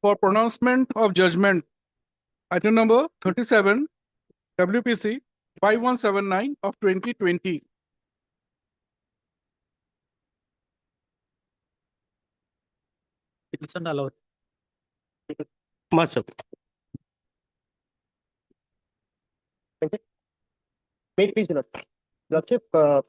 for pronouncement of judgment, item number 37, WPC 5179 of 2020. Petition allowed. Master. May please not. Lordship, I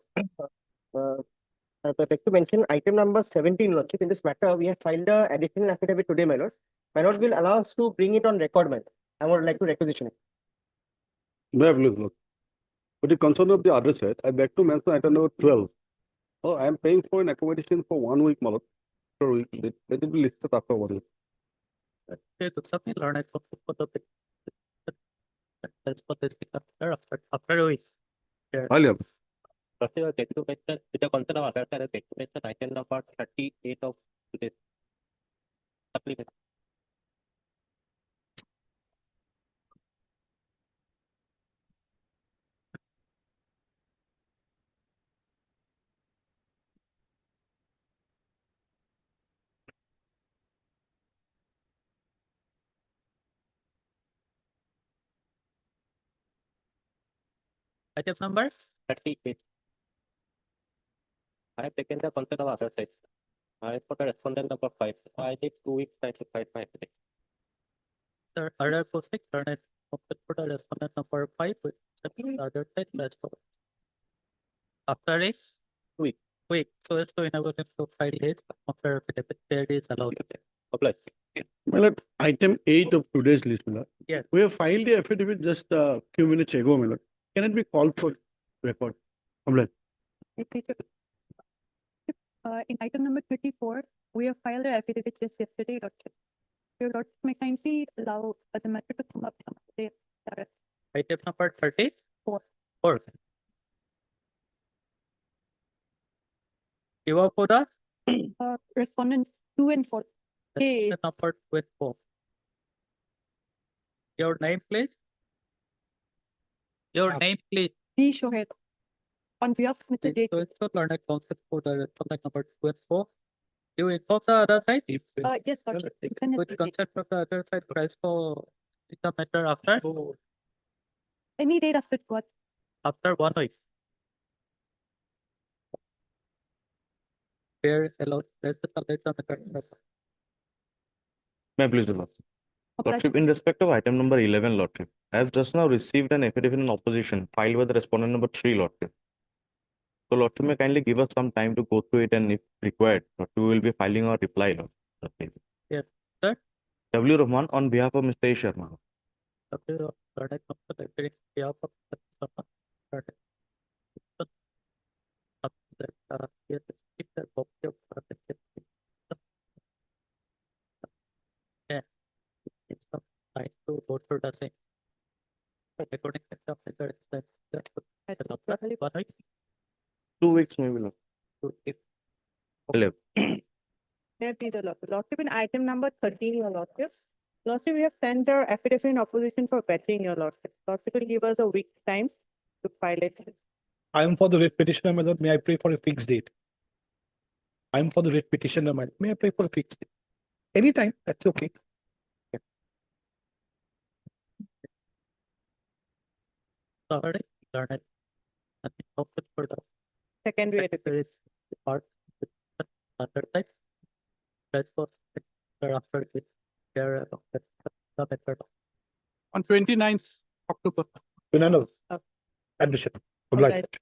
would like to mention item number 17, Lordship. In this matter, we have filed the additional affidavit today, my lord. My lord will allow us to bring it on record, man. I would like to requisition it. May I please look? With the concern of the other side, I beg to mention item number 12. Oh, I am paying for an accommodation for 1 week, my lord. Per week. Let it be listed after 1 week. Okay, to submit learn it for the that's what is after a week. I'll have. Lordship, I beg to mention, with the concern of other side, I beg to mention item number 38 of today's supplement. Item number 38. I have taken the concern of other side. I for the respondent number 5. I need 2 weeks time to fight my affidavit. sir order posting learn it for the respondent number 5 with the other side response. After a Week. so it's to enable him to file his after affidavit there is allowed. Apply. My lord, item 8 of today's list, my lord. Yes. We have filed the affidavit just a few minutes ago, my lord. Can it be called for record? Complaint. In item number 34, we have filed an affidavit just yesterday, Lordship. Your Lordship may kindly allow the matter to come up today. Item number 34. You are for the Respondent 2 and 4. Okay. the number 24. Your name, please. Your name, please. B. Shohed. On behalf of Mr. J. So it's not learned concept for the respondent number 24. You inform the other side. Yes, Lordship. You can With consent of the other side, price for the matter after any date after what? 1 week. Where is allowed, there's the matter. May I please do, Lordship? Lordship, in respect of item number 11, Lordship, I have just now received an affidavit in opposition filed by the respondent number 3, Lordship. So, Lordship, may kindly give us some time to go through it, and if required, Lordship, we will be filing our reply, Lordship. Yes, sir. W. Rahman on behalf of Mr. A. Sharma. It's the time to go through the same. According to the figure, it's the 1 week 2 weeks, maybe, Lord. to if Hello. There be the Lordship. Lordship, in item number 13, your Lordship. Lordship, we have sent our affidavit in opposition for vetting, your Lordship. Lordship will give us a week's time to file it. I am for the writ petitioner, my lord. May I pray for a fixed date? I am for the writ petitioner, my lord. May I pray for a fixed date? Anytime, that's okay. already learn it. Nothing open for the Secondary there is part other type. That's what after this there the method. On 29th October. Unanimous. Admission. Obliged.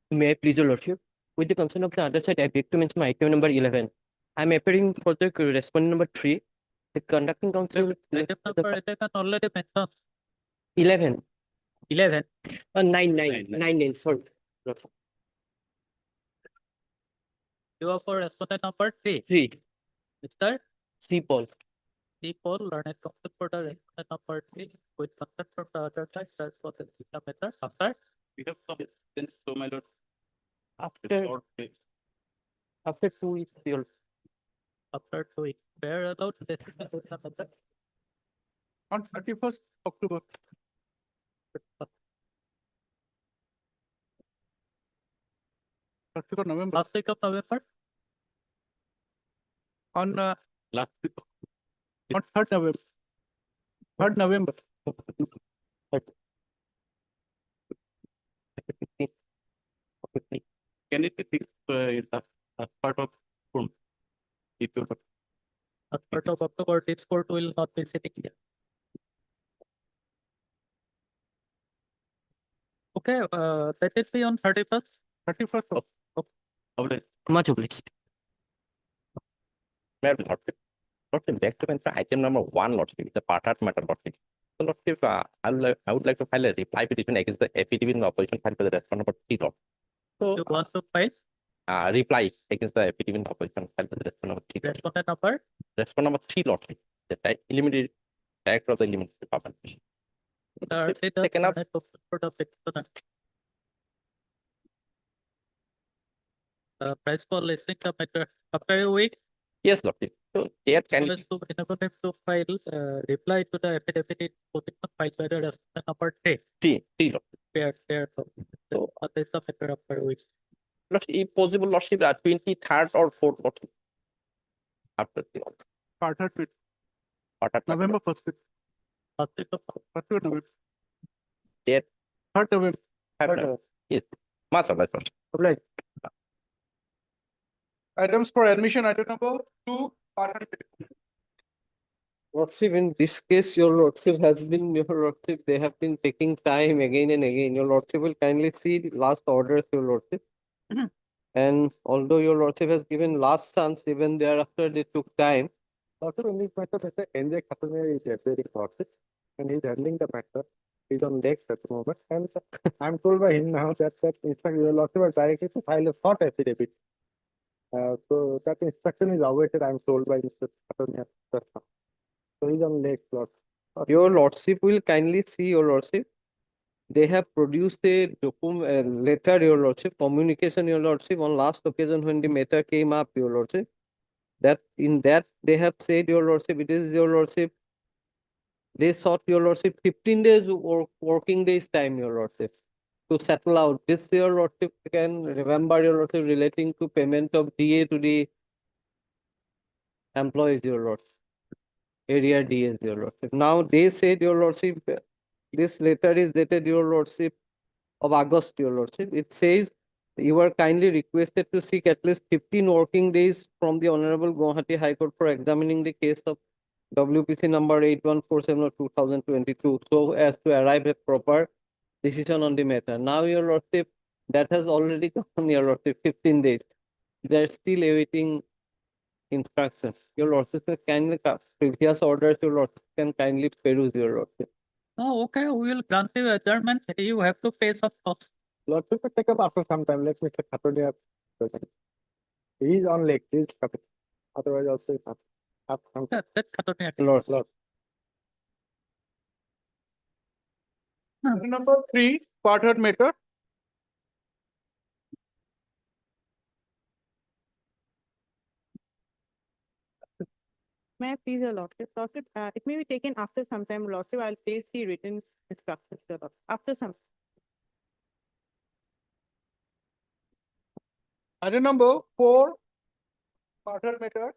May I please, your Lordship? With the concern of the other side, I beg to mention item number 11. I am appearing for the respondent number 3. The conducting council. Item number 11 already mentioned. 11. 11. 9, sorry. You are for respondent number 3. 3. Mr. C. Paul. C. Paul learned concept for the respondent number 3 with concept from the other side. That's what the method after. We have some since so my lord. After 2 weeks, After 2 weeks. Where allowed this is the method. On 31st October. First week of November. Last week of November. On Last week. On 3rd November. 3rd November. Can it be fixed in the part of June? If you As part of October, this court will not be sitting here. Okay, let it be on 31st. 31st of already Much obliged. Lordship, back to mention item number 1, Lordship, the part art matter, Lordship. So, Lordship, I would like to file a reply petition against the affidavit in opposition filed by the respondent number 3, Lord. You want to file Reply against the affidavit in opposition filed by the respondent number 3. respondent number? Respondent number 3, Lordship, the eliminated director of the eliminated department. Say the Taken up. Lornette posted for the petitioner. Price for listing the matter after a week. Yes, Lordship. So, there can As to enable them to file, reply to the affidavit in petition filed by the respondent number 3. 3, Lordship. Fair. So, this is the matter after a week. Lordship, if possible, Lordship, 23rd or 4th, Lordship. After the part art with part art matter. November 1st. First week of 1st of November. There. 3rd November. Yes. Master, Lordship. Items for admission, item number 2, part art. Lordship, in this case, your Lordship has been, your Lordship, they have been taking time again and again. Your Lordship will kindly see the last orders, your Lordship. And although your Lordship has given last chance, even thereafter they took time. Doctor, in this matter, Mr. NJ Khatune is very important and he's handling the matter. He's on legs at the moment. And I'm told by him now that instruction, your Lordship was directed to file a short affidavit. So that instruction is awaited, I'm told by Mr. Khatune. So he's on legs, Lord. Your Lordship will kindly see, your Lordship. They have produced a document, letter, your Lordship, communication, your Lordship, on last occasion when the matter came up, your Lordship. That in that they have said, your Lordship, it is your Lordship. They sought, your Lordship, 15 days working days time, your Lordship, to settle out. This, your Lordship, can remember, your Lordship, relating to payment of DA to the employees, your Lordship. Area DS, your Lordship. Now they said, your Lordship, this letter is dated, your Lordship, of August, your Lordship. It says you are kindly requested to seek at least 15 working days from the Honorable Guwahati High Court for examining the case of WPC number 8147 of 2022, so as to arrive at proper decision on the matter. Now, your Lordship, that has already gone, your Lordship, 15 days. They are still awaiting instructions. Your Lordship, kindly, previous orders, your Lordship, can kindly peruse, your Lordship. Oh, okay, we will grant you adjournment. You have to pay some costs. Lordship will take up after some time. Let Mr. Khatune present. He's on legs, he's coming. Otherwise also have some. That Khatune. Lord. Item number 3, part art matter. May I please your Lordship? Lordship, it may be taken after some time, Lordship. I'll place the written instructions, your Lordship. After some. Item number 4, part art matter.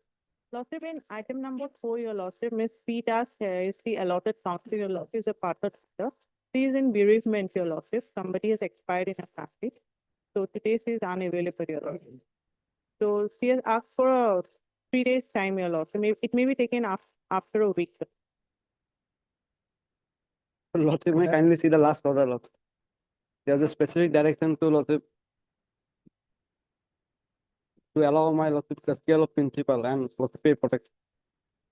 Lordship, in item number 4, your Lordship, Ms. Peter is the allotted counsel, your Lordship, is a part of the. She is in bereavement, your Lordship. Somebody has expired in her family. So today she is unavailable, your Lordship. So she has asked for a 3 days time, your Lordship. It may be taken after a week. Lordship, may kindly see the last order, Lordship. There's a specific direction to Lordship to allow my Lordship the scale of principal and Lordship pay protection.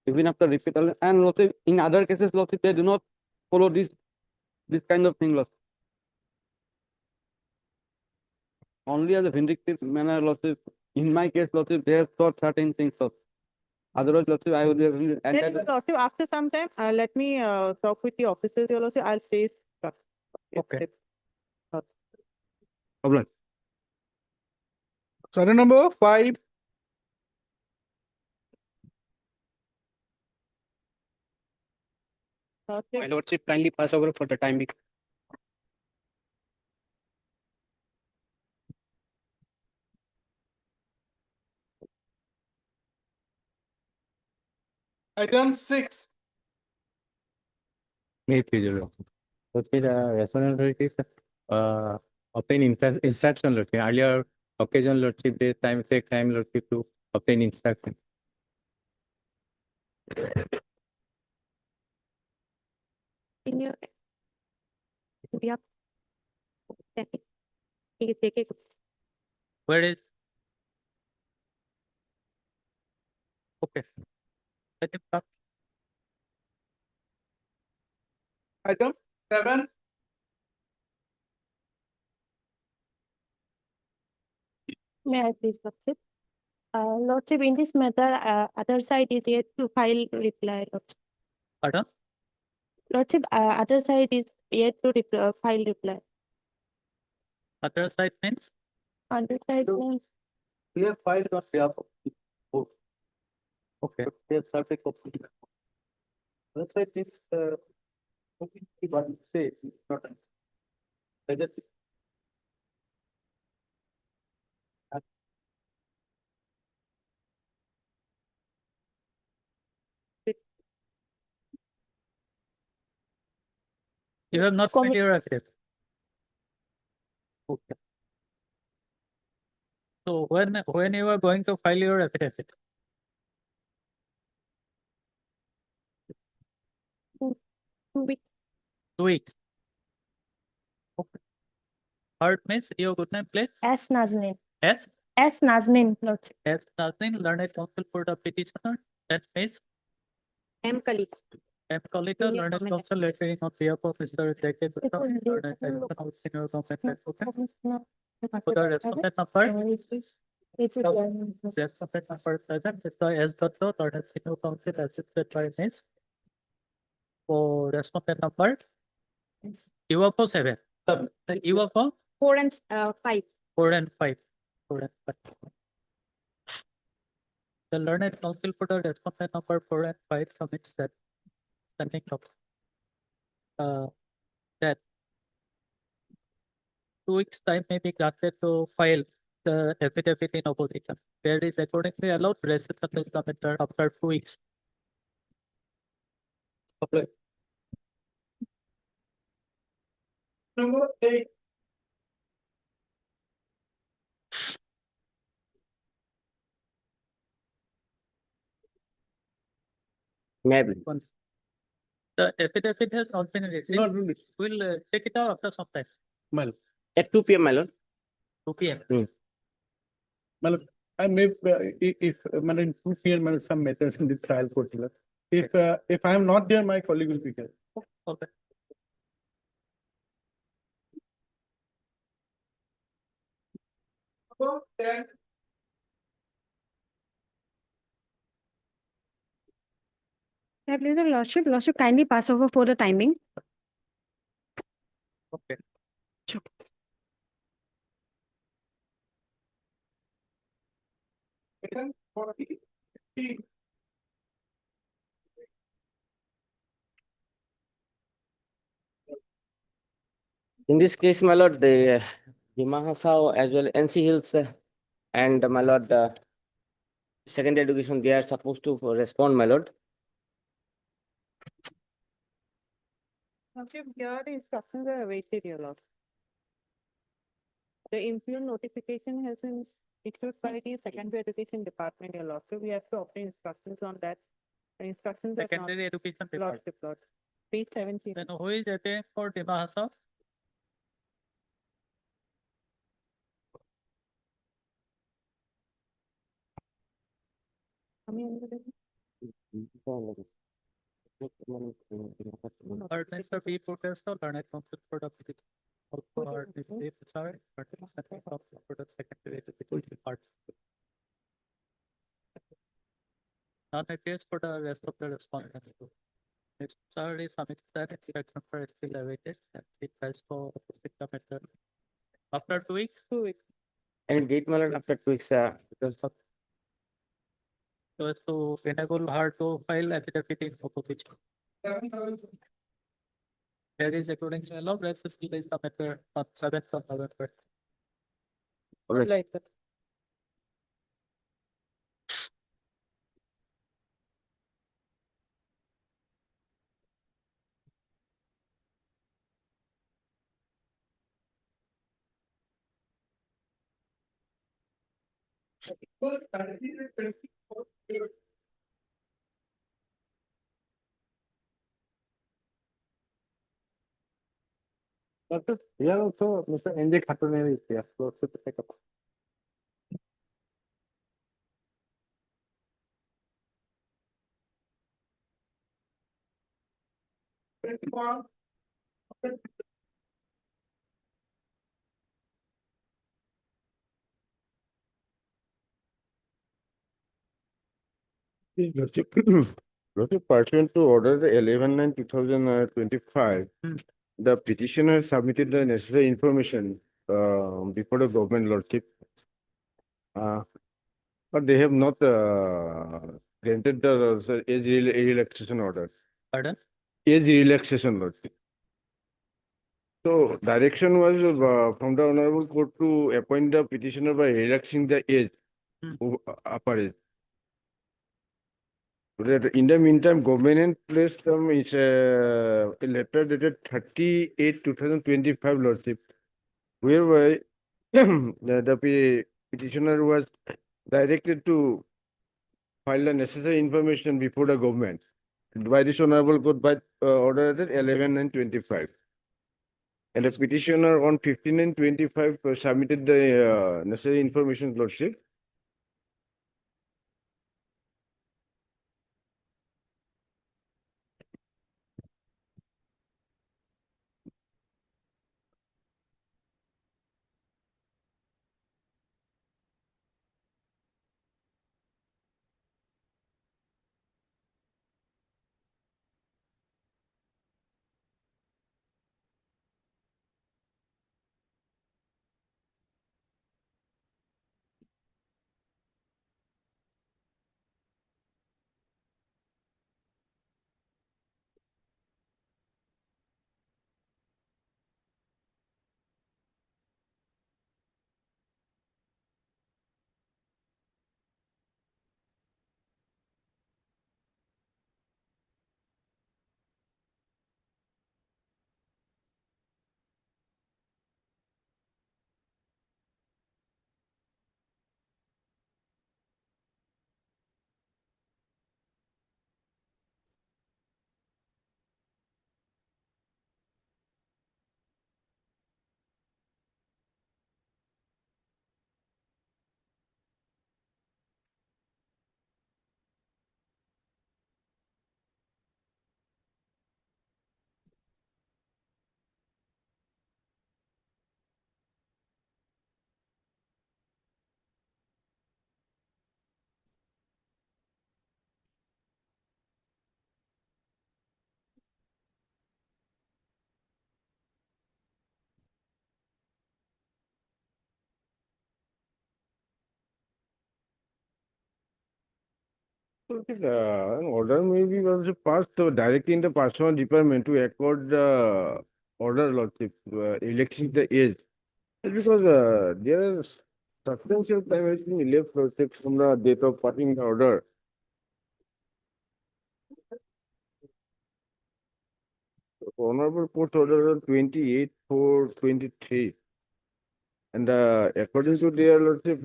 Even after repeated, and Lordship, in other cases, Lordship, they do not follow this kind of thing, Lordship. Only as a vindictive manner, Lordship. In my case, Lordship, they have thought certain things, Lordship. Otherwise, Lordship, I would have Then, your Lordship, after some time, let me talk with the officers, your Lordship. I'll place. Okay. problem. So item number 5. Lordship, My Lordship, kindly pass over for the time being. Item 6. May please, Your Lordship. Lordship, respondent authorities obtain instruction, Lordship. Earlier occasion, Lordship, they take time, Lordship, to obtain instruction. In your. Yep. Take it. Where is? Okay. Let him talk. Item 7. May I please, Lordship? Lordship, in this matter, other side is yet to file reply. Lordship. Pardon? Lordship, other side is yet to file reply. Other side means? Other side, No. We have filed on behalf of the board. Okay. But they have started copying. That's why this, what it says, it's not. I just. You have not Commi- made your affidavit. Okay. So when you are going to file your affidavit? 2 weeks. 2 weeks. Okay. Third means your good name, please. S. Nazneen. S. S. Nazneen, Lordship. S. Nazneen, learned counsel for the petitioner. That means M. Kalita. M. Kalita, Junior learned government counsel lettering on behalf of Mr. Jacob It Gupta, will be- learned counsel of senior government advocate. No. For the respondent number, It's respondent number 7, Mr. S. Dutta, learned senior counsel assisted by Ms. For respondent number, you are for 7. You are for 4 and 5. 4 and 5. 4 and 5. The learned counsel for the respondent number 4 and 5 submits that standing up. That 2 weeks time may be granted to file the affidavit in opposition. There is accordingly allowed recess of the matter after 2 weeks. Apply. Number 8. Maybe. The affidavit has not been received. Not really. We'll check it out after some time. Mal, At 2 p.m., my lord. 2 p.m. Mal, I may, if, Mal, in 2 p.m. Mal, some matters in the trial court. Mal. If I am not there, my colleague will be here. Okay. Number 10. May I please, Your Lordship? Lordship, kindly pass over for the timing. Okay. Item 40. In this case, my lord, the Mahasao as well NC Hills and my lord, secondary education, they are supposed to respond, my lord. Okay, here the instructions are awaited, your lord. The impugn notification has been issued by the secondary education department, your lord. So we have to obtain instructions on that. The instructions are not, Secondary education department. lordship, lord. Page 17. Then who is applying for Dimahasa? Or Mr. B. Protester, learned counsel for the petition. Also, our Mr. Sorry, secondary counsel for the secondary education department. None appears for the rest of the respondent. Next, sorry, submits that instruction for still awaited, and it tries for the matter. After 2 weeks, 2 weeks. And date, my lord, after 2 weeks, because so as to enable her to file affidavit in opposition. There is according to law, recess is the matter on 7th of November. Like that. Doctor, here also Mr. N.J. Khataneri is here. So to take up. Lordship, Lordship, pursuant to order 11/9/2025, the petitioner submitted the necessary information before the government, Lordship. But they have not granted the age relaxation order, Pardon? age relaxation, Lordship. So direction was from the Honorable Court to appoint the petitioner by relaxing the age, upper age. But in the meantime, government placed is a letter dated 38/2025, Lordship, whereby the petitioner was directed to file the necessary information before the government by this Honorable Court by order dated 11/9/25. And the petitioner on 15/9/25 submitted the necessary information, Lordship. An order may be also passed directly in the personal department to accord the order, Lordship, electing the age. Because there is substantial time has been left, Lordship, from the date of passing the order. Honorable Court Order 28/4/23. And according to their Lordship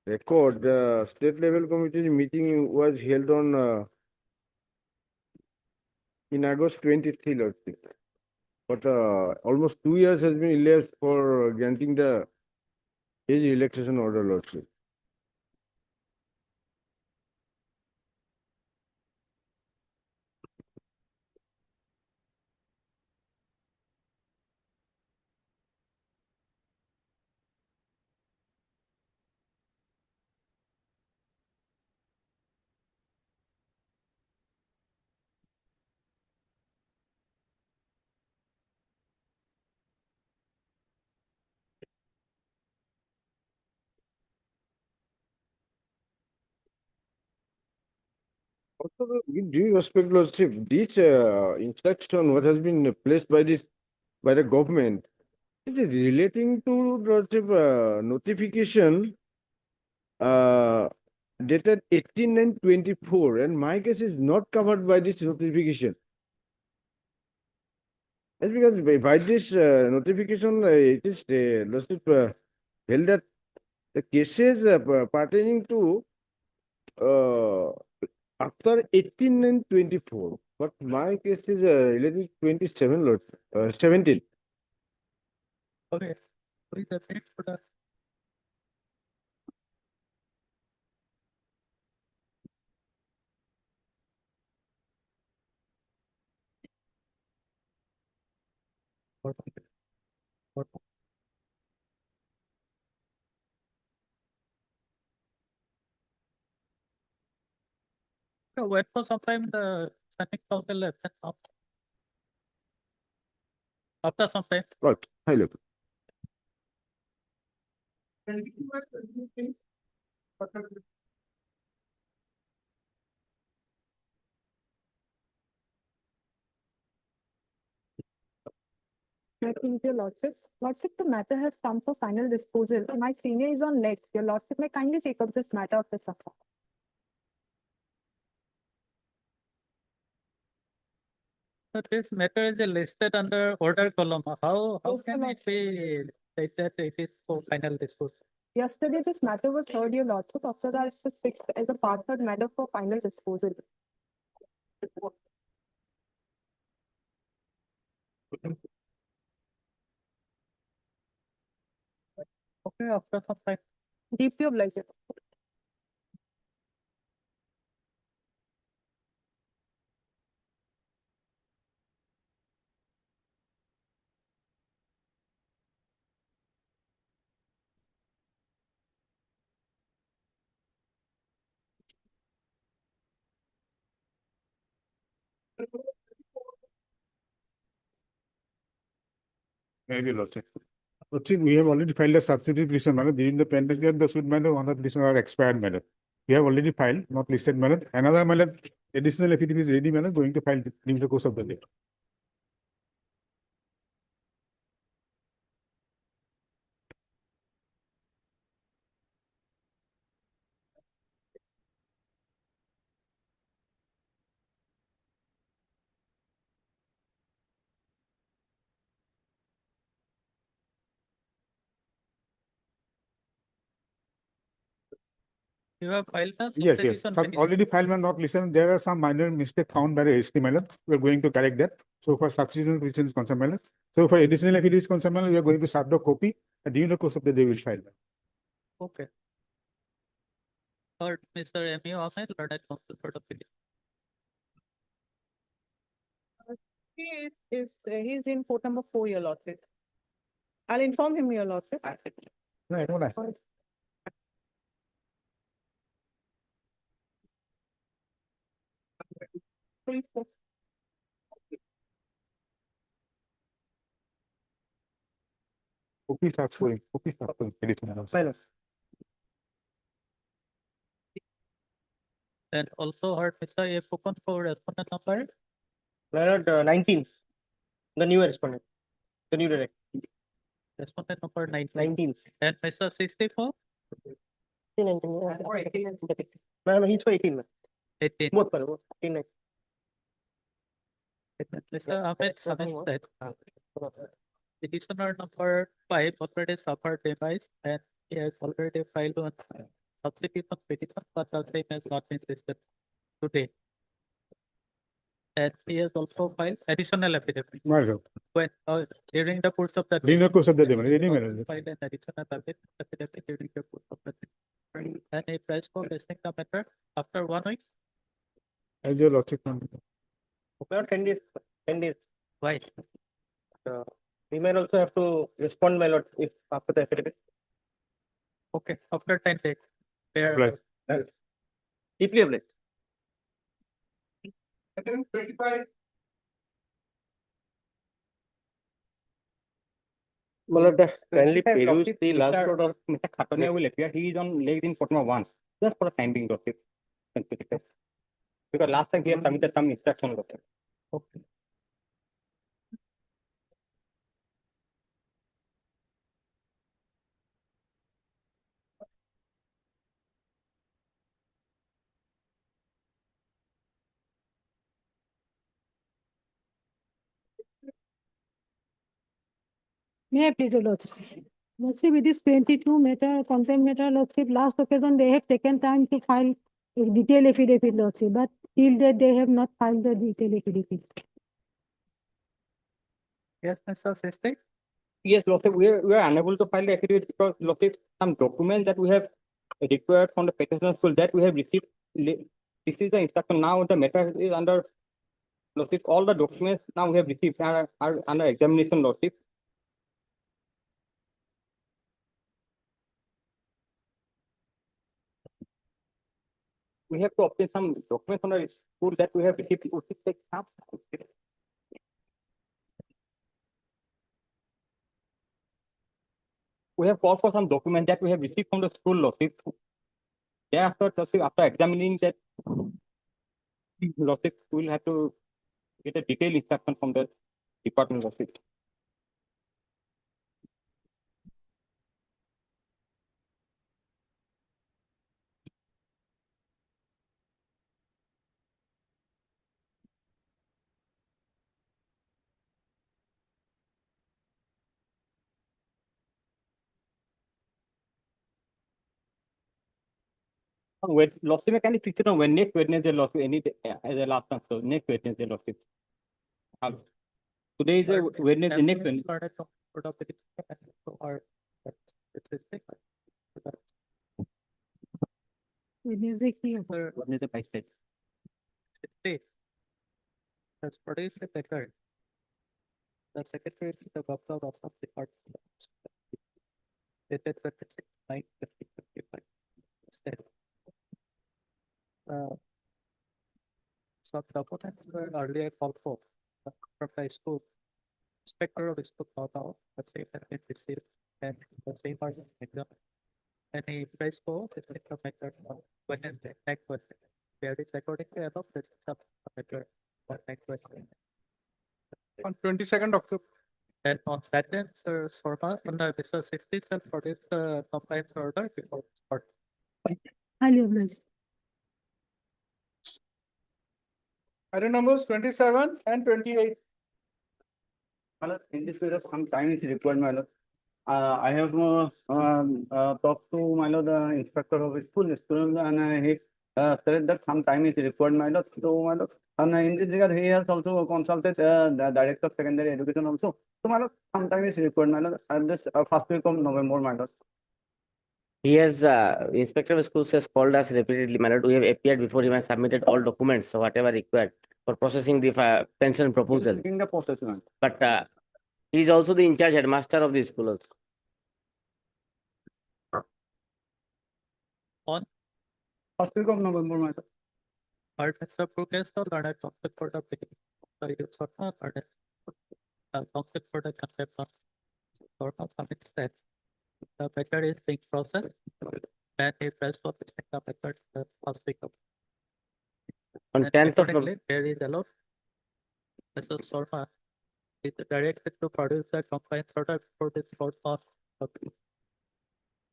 record, the state level committee meeting was held on in August 23, Lordship. But almost 2 years has been elapsed for granting the age relaxation order, Lordship. Also, with due respect, Lordship, this instruction, what has been placed by this by the government, it is relating to Lordship notification dated 18/9/24, and my case is not covered by this notification. That's because by this notification, it is Lordship held that the cases pertaining to after 18 and 24, but my case is related to 27, Lord, 17. Okay. Please update for the. Wait for some time, the standing council left and after some time. Right, high level. My please, your lordship. Lordship, the matter has come for final disposal. My senior is on leave. Your lordship may kindly take up this matter of the supper. But this matter is listed under order column. How Yes, can Your it be said that it is for final disposal? Yesterday, this matter was heard, your lordship. After that, it was fixed as a part third matter for final disposal. Okay, after some time. Deeply obliged. Maybe Lordship. Lordship, we have already filed a substitute petition matter during the pendency of the suit matter, one of the petition are expired matter. We have already filed, not listed matter. Another matter, additional affidavit is ready matter, going to file during the course of the day. You have filed the Yes, yes. substitution Some petition. already filed but not listened. There are some minor mistake found by the HT matter. We are going to correct that. So for substitution petition is concerned matter. So for additional affidavit is concerned matter, we are going to serve the copy and during the course of the day we will file. Okay. Third, Mr. M.U. Ahmed, Learned Counsel for the petition. He's in court number 4, your lordship. I'll inform him, your lordship. No, I don't ask. Please, sir. Copy starts for him. Copy starts for him. Additional. Silence. And also heard Mr. A. Pukon for respondent number. Leonard, 19, the new respondent, the new direct, Respondent number 19. And Mr. 64, 19. Ma'am, he's for 18, ma'am. 18. Both, both, 18. Mr. Ahmed submitted petitioner number 5 already suffered device and he has already filed one substitute petition, but the same has not been listed today. And he has also filed additional affidavit Marzo. when during the course of the During day. the course of the day, any matter. Filed an additional affidavit during the course of the day. And a price for listening the matter after 1 week. As your lordship. Okay, 10 days, 10 days. Why? We might also have to respond, my lord, if after the affidavit. Okay, after 10 days. Fair. Right. Deeply obliged. Kindly peruse the last note of Mr. Khatania will appear. He is on leave in court number 1, just for the time being, lordship. Because last time he had submitted some instruction, lordship. Okay. May I please, your lordship? Lordship, it is 22 matter, content matter, Lordship, last occasion they have taken time to file a detailed affidavit, Lordship, but till date they have not filed the detailed affidavit. Yes, Mr. Sestak? Yes, Lordship, we are unable to file the affidavit because Lordship, some documents that we have required from the petitioner school that we have received. This is the instruction. Now the matter is under Lordship. All the documents now we have received are under examination, Lordship. We have to obtain some documents from the school that we have received. It would take some time. We have called for some documents that we have received from the school, Lordship. Thereafter, Lordship, after examining that, Lordship, we will have to get a detailed instruction from the department, Lordship. When Lordship, can you fix it on when next Wednesday, Lordship, any day, as a last time, so next Wednesday, Lordship. Today is a Wednesday, next Wednesday. Or specific. Wednesday কি হবে? Wednesday, by state. State. That's produced the record. The secretary to the governor of some department. Dated 26/9/2025. State. Some documents were earlier called for from the school. Inspector of school called out, the same had been received and the same person exam. And a price for the sector method on Wednesday, next Wednesday. There is according to above this sub method for next Wednesday. On 22nd October. And on that day, Sir Sorma, under Mr. 60 shall produce the compliance order before start. Highly obliged. Item numbers 27 and 28. My lord, in this period of some time is required, my lord. I have talked to my lord, the inspector of school, and he said that some time is required, my lord. So, my lord, and in this regard, he has also consulted the director of secondary education also. So, my lord, some time is required, my lord, and this first week of November, my lord. He has, Inspector of Schools has called us repeatedly, my lord. We have appeared before him and submitted all documents, so whatever required for processing the pension proposal. In the process, my lord. But he is also the in-charge headmaster of the school also. On First week of November, my lord. part Mr. Progress or learned conflict for the beginning. So you sort of learned conflict for the concept of sort of some extent. The method is being processed. Then a press for the method the first week of. On And 10th of accordingly, there is allowed. Mr. Sorma is directed to produce the compliance order for this court of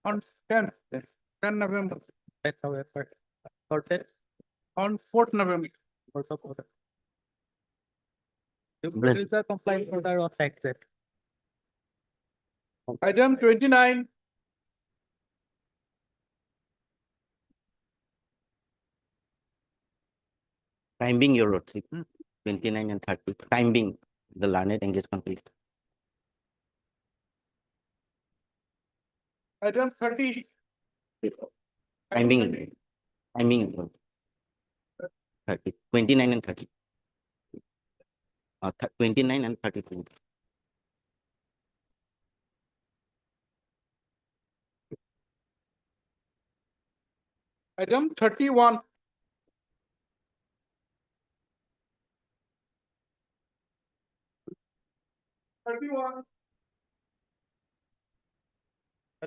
On 10 November. 10 November. Or 10 On 4th November. court of order. To Bless. produce the compliance order on next date. Item 29. Time being, your lordship, 29 and 30. Time being, the learned engagement please. Item 30. Time being, 30, 29 and 30. 29 and 32. Item 31. My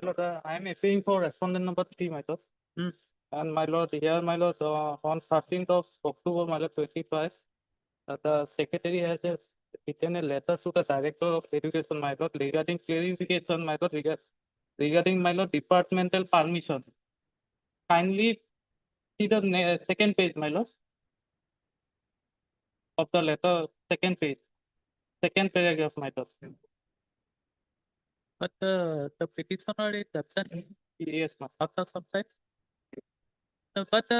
lord, I am appealing for respondent number 3, my lord. And my lord, here, my lord, on 13th of October, my lord, 25, the secretary has written a letter to the director of education, my lord, regarding clarification, my lord, regarding my lord, departmental permission. Kindly see the second page, my lord, of the letter, second paragraph, my lord. But the petitioner is absent. Yes, ma'am. After some time. But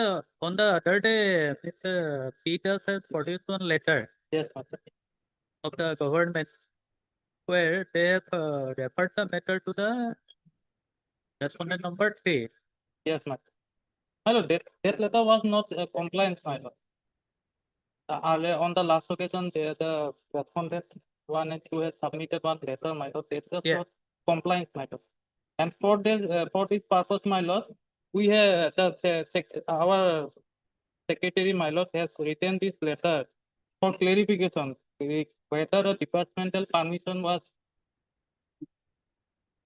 on the other day, Mr. Peters has produced one letter Yes, ma'am. of the government where they have referred the matter to the respondent number 3. Yes, ma'am. My lord, that letter was not compliance, my lord. Earlier on the last occasion, the respondent 1 and 2 has submitted one letter, my lord. That was Yeah. not compliance, my lord. And for this purpose, my lord, we have our secretary, my lord, has written this letter for clarification, whether a departmental permission was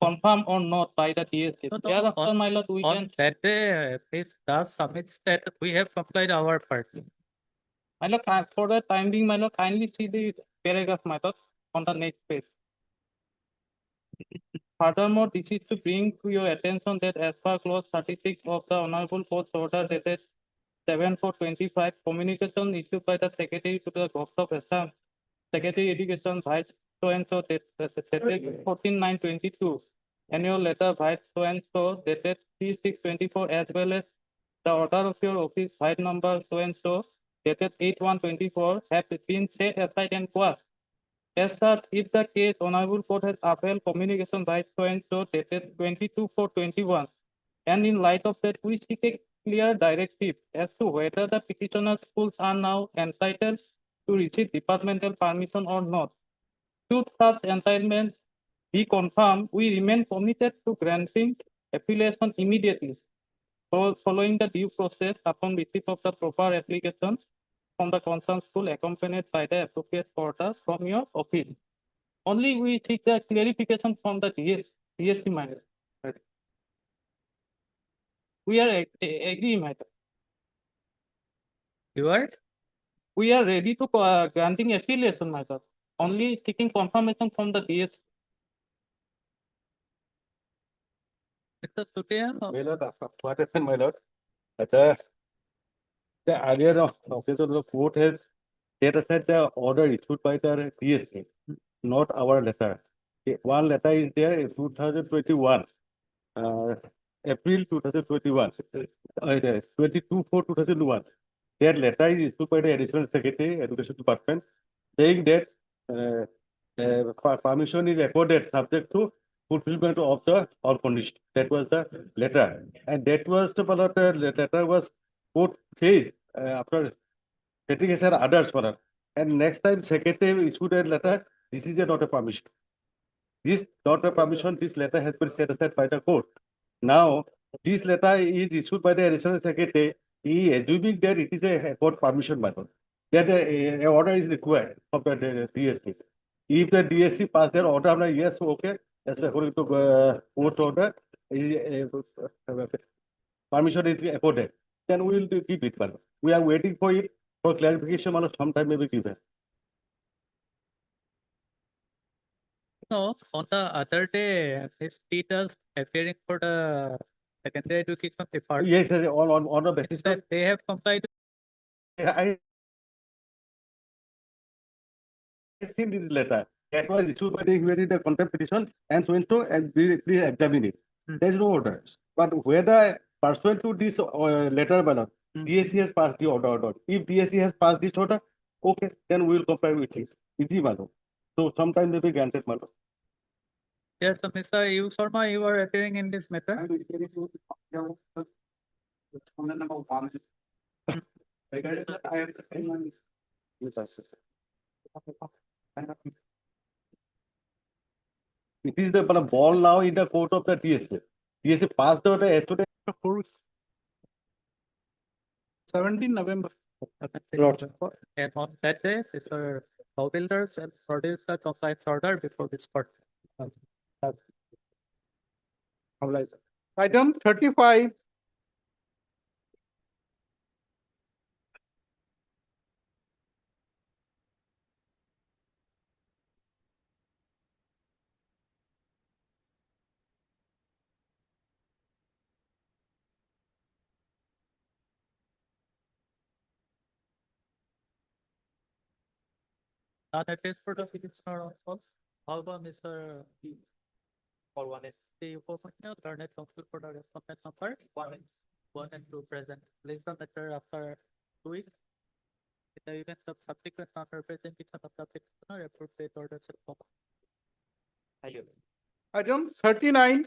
confirmed or not by the DSC. No, no, Thereafter, my lord, we On can, that day, this does submits that we have complied our part. my lord, for the time being, my lord, kindly see the paragraph, my lord, on the next page. Furthermore, this is to bring to your attention that as per clause 36 of the Honorable Court's order dated 7/4/25, communication issued by the Secretary to the Government of Assam, Secretary Education Vice so and so dated 14/9/22, annual letter Vice so and so dated 3/6/24, as well as the order of your office Vice number so and so dated 8/1/24 have been set aside and quashed. As such, if the case Honorable Court has upheld communication by so and so dated 22/4/21, and in light of that, we seek a clear directive as to whether the petitioner schools are now entitled to receive departmental permission or not. Should such entitlements be confirmed, we remain committed to granting affiliation immediately, following the due process upon receipt of the proper application from the concerned school accompanied by the appropriate order from your office. Only we seek the clarification from the DSC matter. We are agree, matter. You are? We are ready to granting affiliation, matter. Only seeking confirmation from the DSC. Mr. Sutia, My lord, what happened, my lord? The earlier occasion, the court has set aside the order issued by the DSC, not our letter. One letter is there in 2021, April 2021, 22/4/2001. That letter is issued by the Additional Secretary, Education Department, saying that permission is accorded subject to fulfillment of the all conditions. That was the letter, and that was the letter was court says after setting aside others for her. And next time secretary issued a letter, this is not a permission. This not a permission. This letter has been set aside by the court. Now this letter is issued by the additional secretary. He assuming that it is a court permission matter. That a order is required of the DSC. If the DSC pass their order, yes, okay, as according to court order, permission is accorded, then we will keep it. Madam. We are waiting for it for clarification. Madam, sometime maybe given. no, on the other day, Ms. Peters appearing for the secondary education department. Yes, sir, on the basis that That they have complied. I seen this letter that was issued by the contempt petition and so and we examine it. There is no order. But whether pursuant to this letter, madam, DSC has passed the order or not. If DSC has passed this order, okay, then we will comply with it. Easy, madam. So sometime may be granted, madam. Yes, so Mr. Yu Sharma, you are appearing in this matter. It is the ball now in the court of the DSC. DSC passed the order yesterday. 17 November. And on that day, Mr. Bowbuilders and produced the compliance order before this court. Item 35. Not that is for the petitioner also. How about Mr. For one is the information, learned counsel for the respondent number, one and two present. Place the matter after 2 weeks. In the event of subsequent non-representation of the petitioner, appropriate orders are followed. Item 39.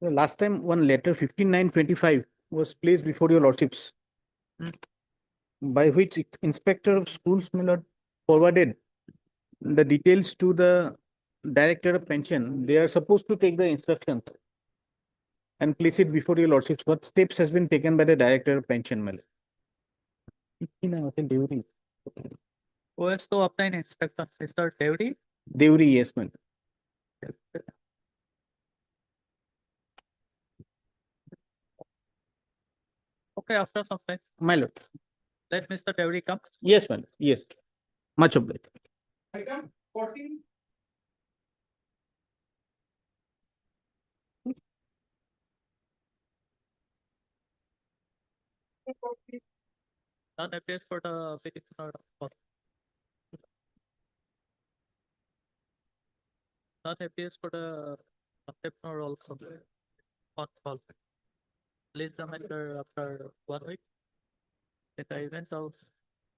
The last time one letter 5925 was placed before your lordships. By which inspector of schools may not forwarded the details to the director of pension. They are supposed to take the instructions and place it before your lordships. What steps has been taken by the director of pension, my lord? Who has to obtain instruction, Mr. Devi? Deuri, yes, ma'am. Okay, after some time, My lord. let Mr. Devi come. Yes, ma'am. Yes. Much obliged. Item 14. None appears for the petitioner. None appears for the petitioner also. On call. Place the matter after 1 week. In the event of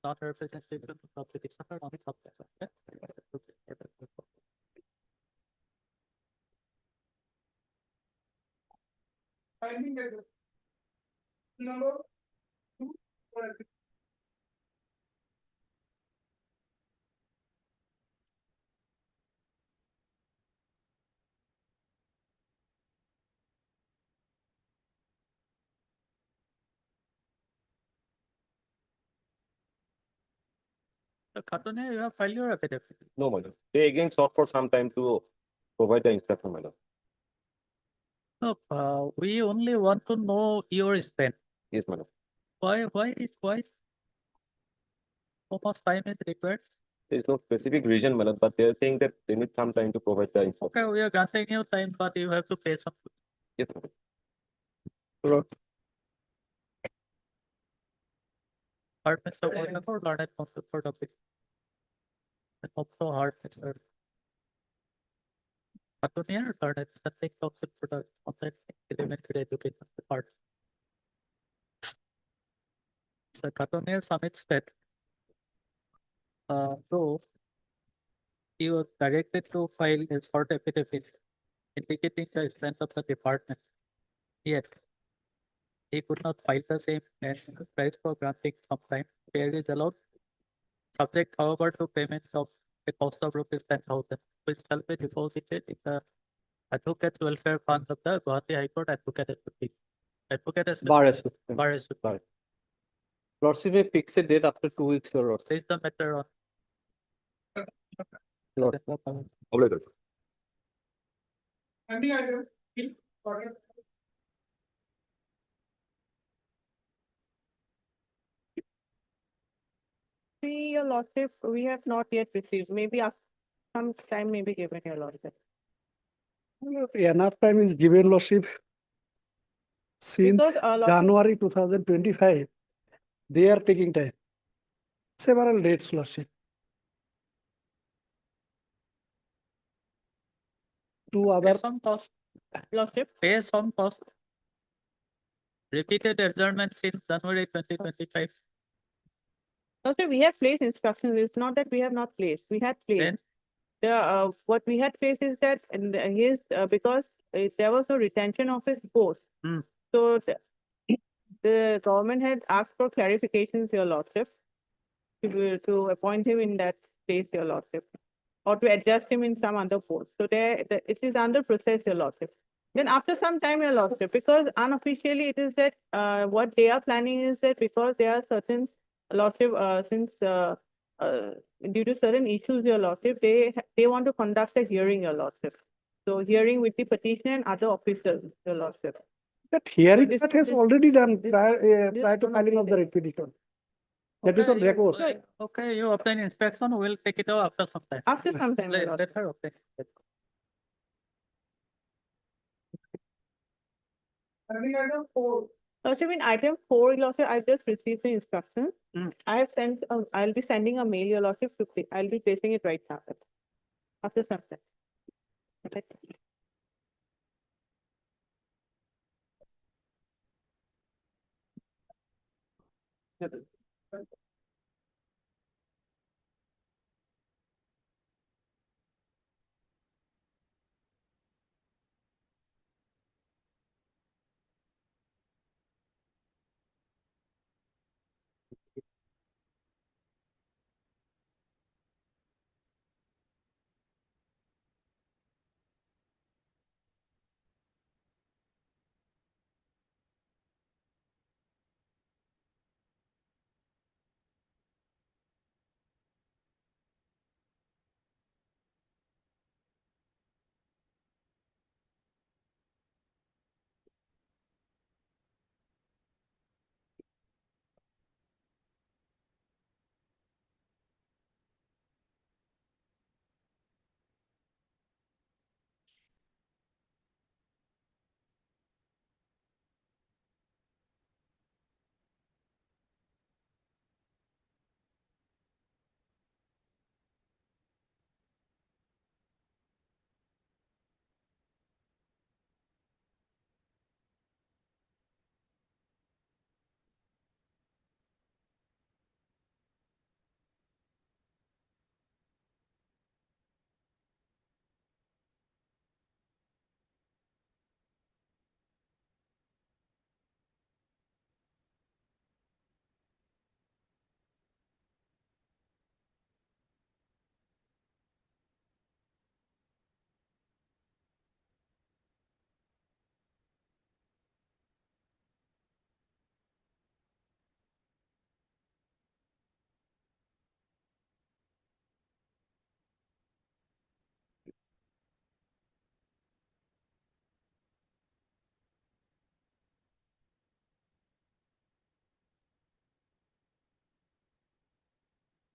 not representation of the petitioner on subject. Number 2. The Khatune, you have filed your affidavit. No, madam. They again sought for some time to provide the instruction, madam. No, we only want to know your stand. Yes, madam. Why so much time is required? There is no specific reason, madam, but they are saying that they need some time to provide the instruction. Okay, we are granting you time, but you have to pay some. Yes, madam. Hard Mr. Boyna for learned counsel for the petition. And also hard Mr. Khatune, learned subject counsel for the content elementary education department. Mr. Khatune submits that. So he was directed to file a short affidavit indicating the strength of the department. Yet he could not file the same and price for granting some time. Fair is allowed. Subject, however, to payment of the cost of rupees 10,000, which shall be deposited in the Advocates Welfare Fund of the Guwahati High Court Advocate Association. Advocate Bar Association. Association. Bar Association. Lordship may fix a date after 2 weeks, your lordship. Place the matter on. Lord. Obliged. Pending item. Order. Your lordship, we have not yet received, maybe after some time may be given, your lordship. Enough time is given, lordship. Since Because, lordship- January 2025, they are taking time. Several dates, lordship. Two other, Pay some cost. Lordship, Pay some cost. Repeated adjournment since January 2025. lordship, we have placed instructions, it's not that we have not placed, we had placed. Then What we had placed is that, and his, because there was no retention of his post. Hmm. So the government had asked for clarifications, your lordship, to appoint him in that place, your lordship, or to adjust him in some other post. So it is under process, your lordship. Then after some time, your lordship, because unofficially it is that, what they are planning is that because there are certain lordship, since, due to certain issues, your lordship, they want to conduct a hearing, your lordship. So hearing with the petitioner and other officers, your lordship. that hearing this- that has this- already done this- prior this to cannot filing be of the there. writ petition. That is on Okay, you- record. Okay, you obtain inspection, we'll take it out after some time. After some time, my lord. Let her obtain. Lordship, in item 4, your lordship, I just received the instruction. Mm. I have sent, I'll be sending a mail, your lordship, to, I'll be placing it right now. After some time. Okay.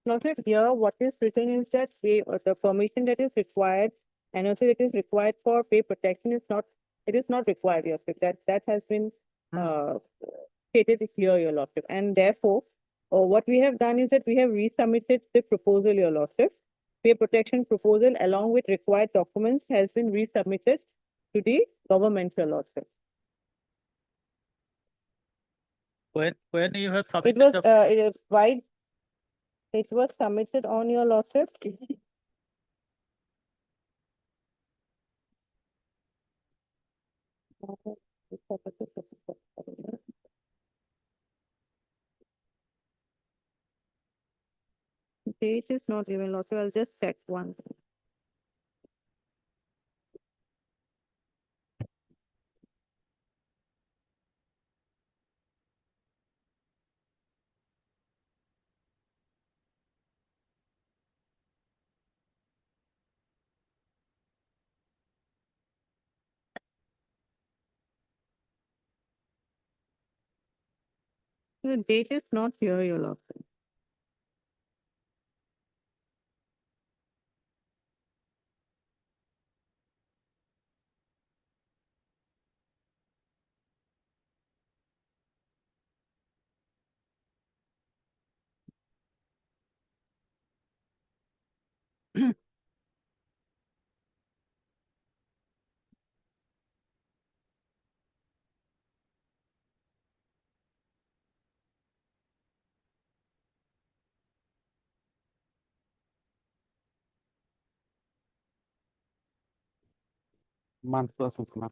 Lordship, here what is written is that the permission that is required, and also it is required for pay protection is not, it is not required, your lordship. That has been stated here, your lordship. And therefore, what we have done is that we have resubmitted the proposal, your lordship. Pay protection proposal along with required documents has been resubmitted to the government, your lordship. When you have It submitted was, the it was submitted on your lordship. Date is not given, lordship. I'll just check one. The date is not here, your lordship. Mansa Sukma.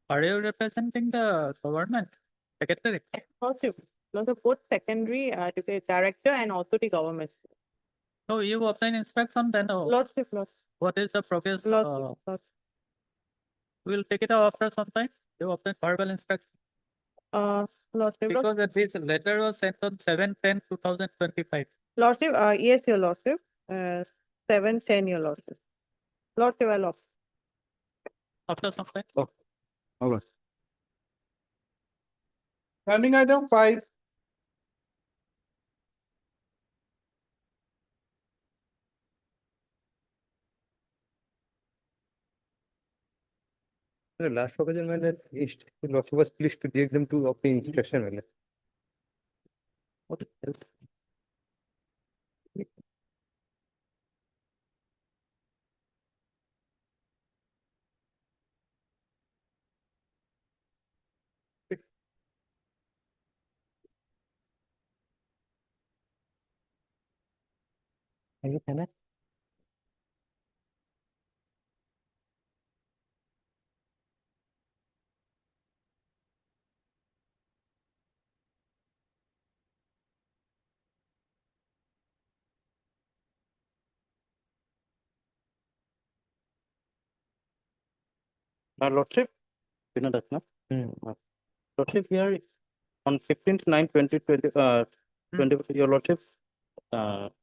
Are you representing the government secretary? Lordship, Lordship, both secondary to the director and also the government. So you obtain inspection, then Lordship, Lordship, what is the progress? Lordship, Lordship. We'll take it up after some time. You obtain verbal inspection. Lordship, Because this letter was sent on 7/10/2025. Lordship, yes, your Lordship, 7/10, your Lordship. Lordship, I lost. After some time. All right. Standing item 5. The last occasion when the Lordship was pleased to direct them to obtain inspection. Lordship, Vinodratna. Lordship, here on 15th 9/2020, 20, your Lordship,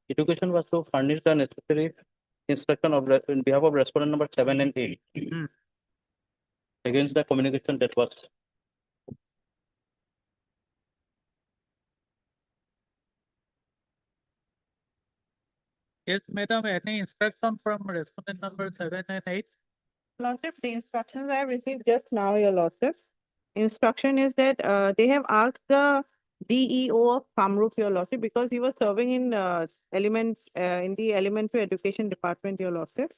education was to furnish the necessary instruction of in behalf of respondent number 7 and 8 against the communication that was. Yes, madam, any instruction from respondent number 7 and 8? Lordship, the instructions I have received just now, your Lordship. Instruction is that they have asked the DEO of Kamrup, your Lordship, because he was serving in in the elementary education department, your Lordship.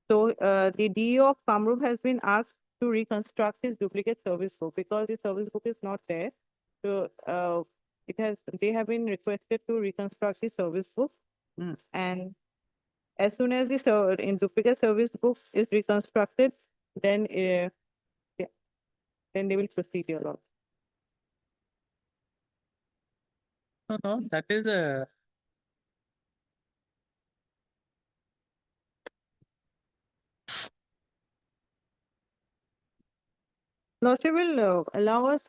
So the DEO of Kamrup has been asked to reconstruct his duplicate service book because the service book is not there. So they have been requested to reconstruct the service book. And as soon as the duplicate service book is reconstructed, then then they will proceed, your Lord. No, that is a. Lordship will allow us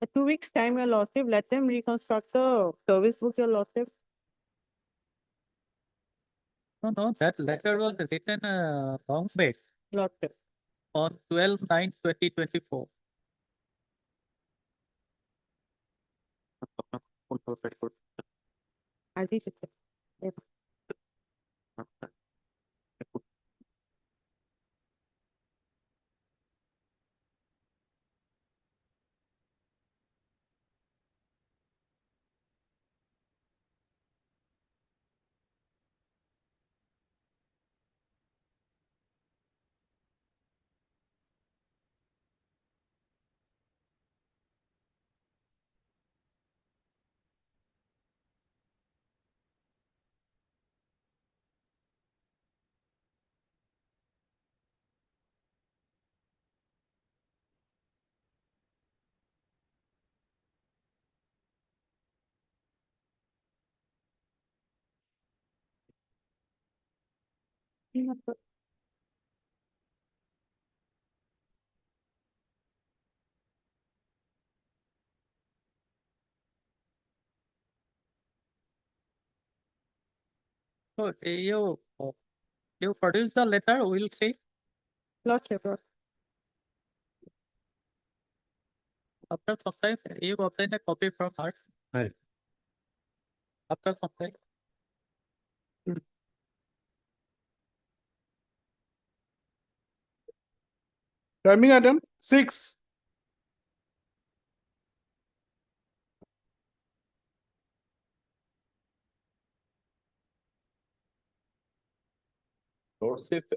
a 2 weeks time, your Lordship. Let them reconstruct the service book, your Lordship. No, that letter was written wrong date Lordship. on 12/9/2024. Ajit, yes. So you produce the letter, we'll see. Lordship, Lordship. After some time, you obtain a copy from her. Right. After some time. Timing item 6. Lordship,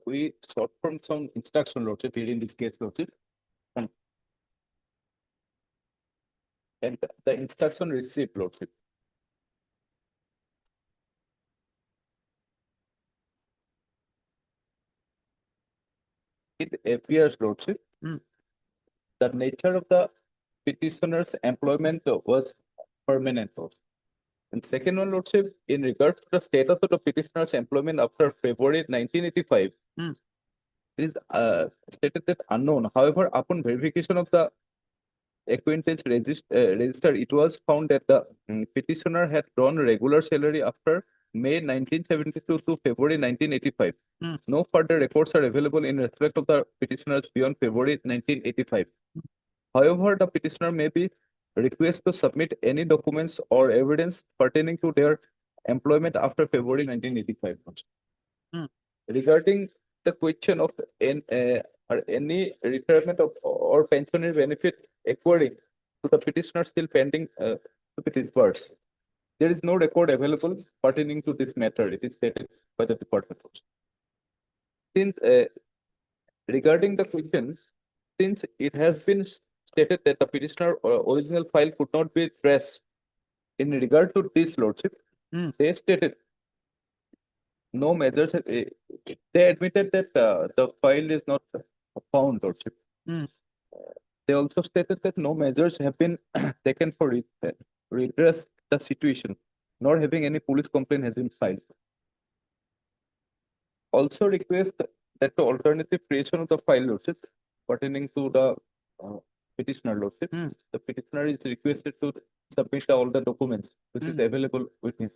we sought from some instruction, Lordship, here in this case, Lordship. And the instruction received, Lordship. it appears, Lordship, the nature of the petitioner's employment was permanent. Lordship. And second one, Lordship, in regards to the status of the petitioner's employment after February 1985, it is stated that unknown. However, upon verification of the acquaintance register, it was found that the petitioner had drawn regular salary after May 1972 to February 1985. No further records are available in respect of the petitioners beyond February 1985. However, the petitioner may be requested to submit any documents or evidence pertaining to their employment after February 1985. Regarding the question of any retirement of or pensionary benefit according to the petitioner still pending to be disbursed, there is no record available pertaining to this matter. It is stated by the department. Since regarding the questions, since it has been stated that the petitioner original file could not be traced in regard to this, Lordship, they stated no measures. They admitted that the file is not found, Lordship. They also stated that no measures have been taken for redress the situation, nor having any police complaint has been filed. Also request that the alternative creation of the file, Lordship, pertaining to the petitioner, Lordship, the petitioner is requested to submit all the documents which is available with him.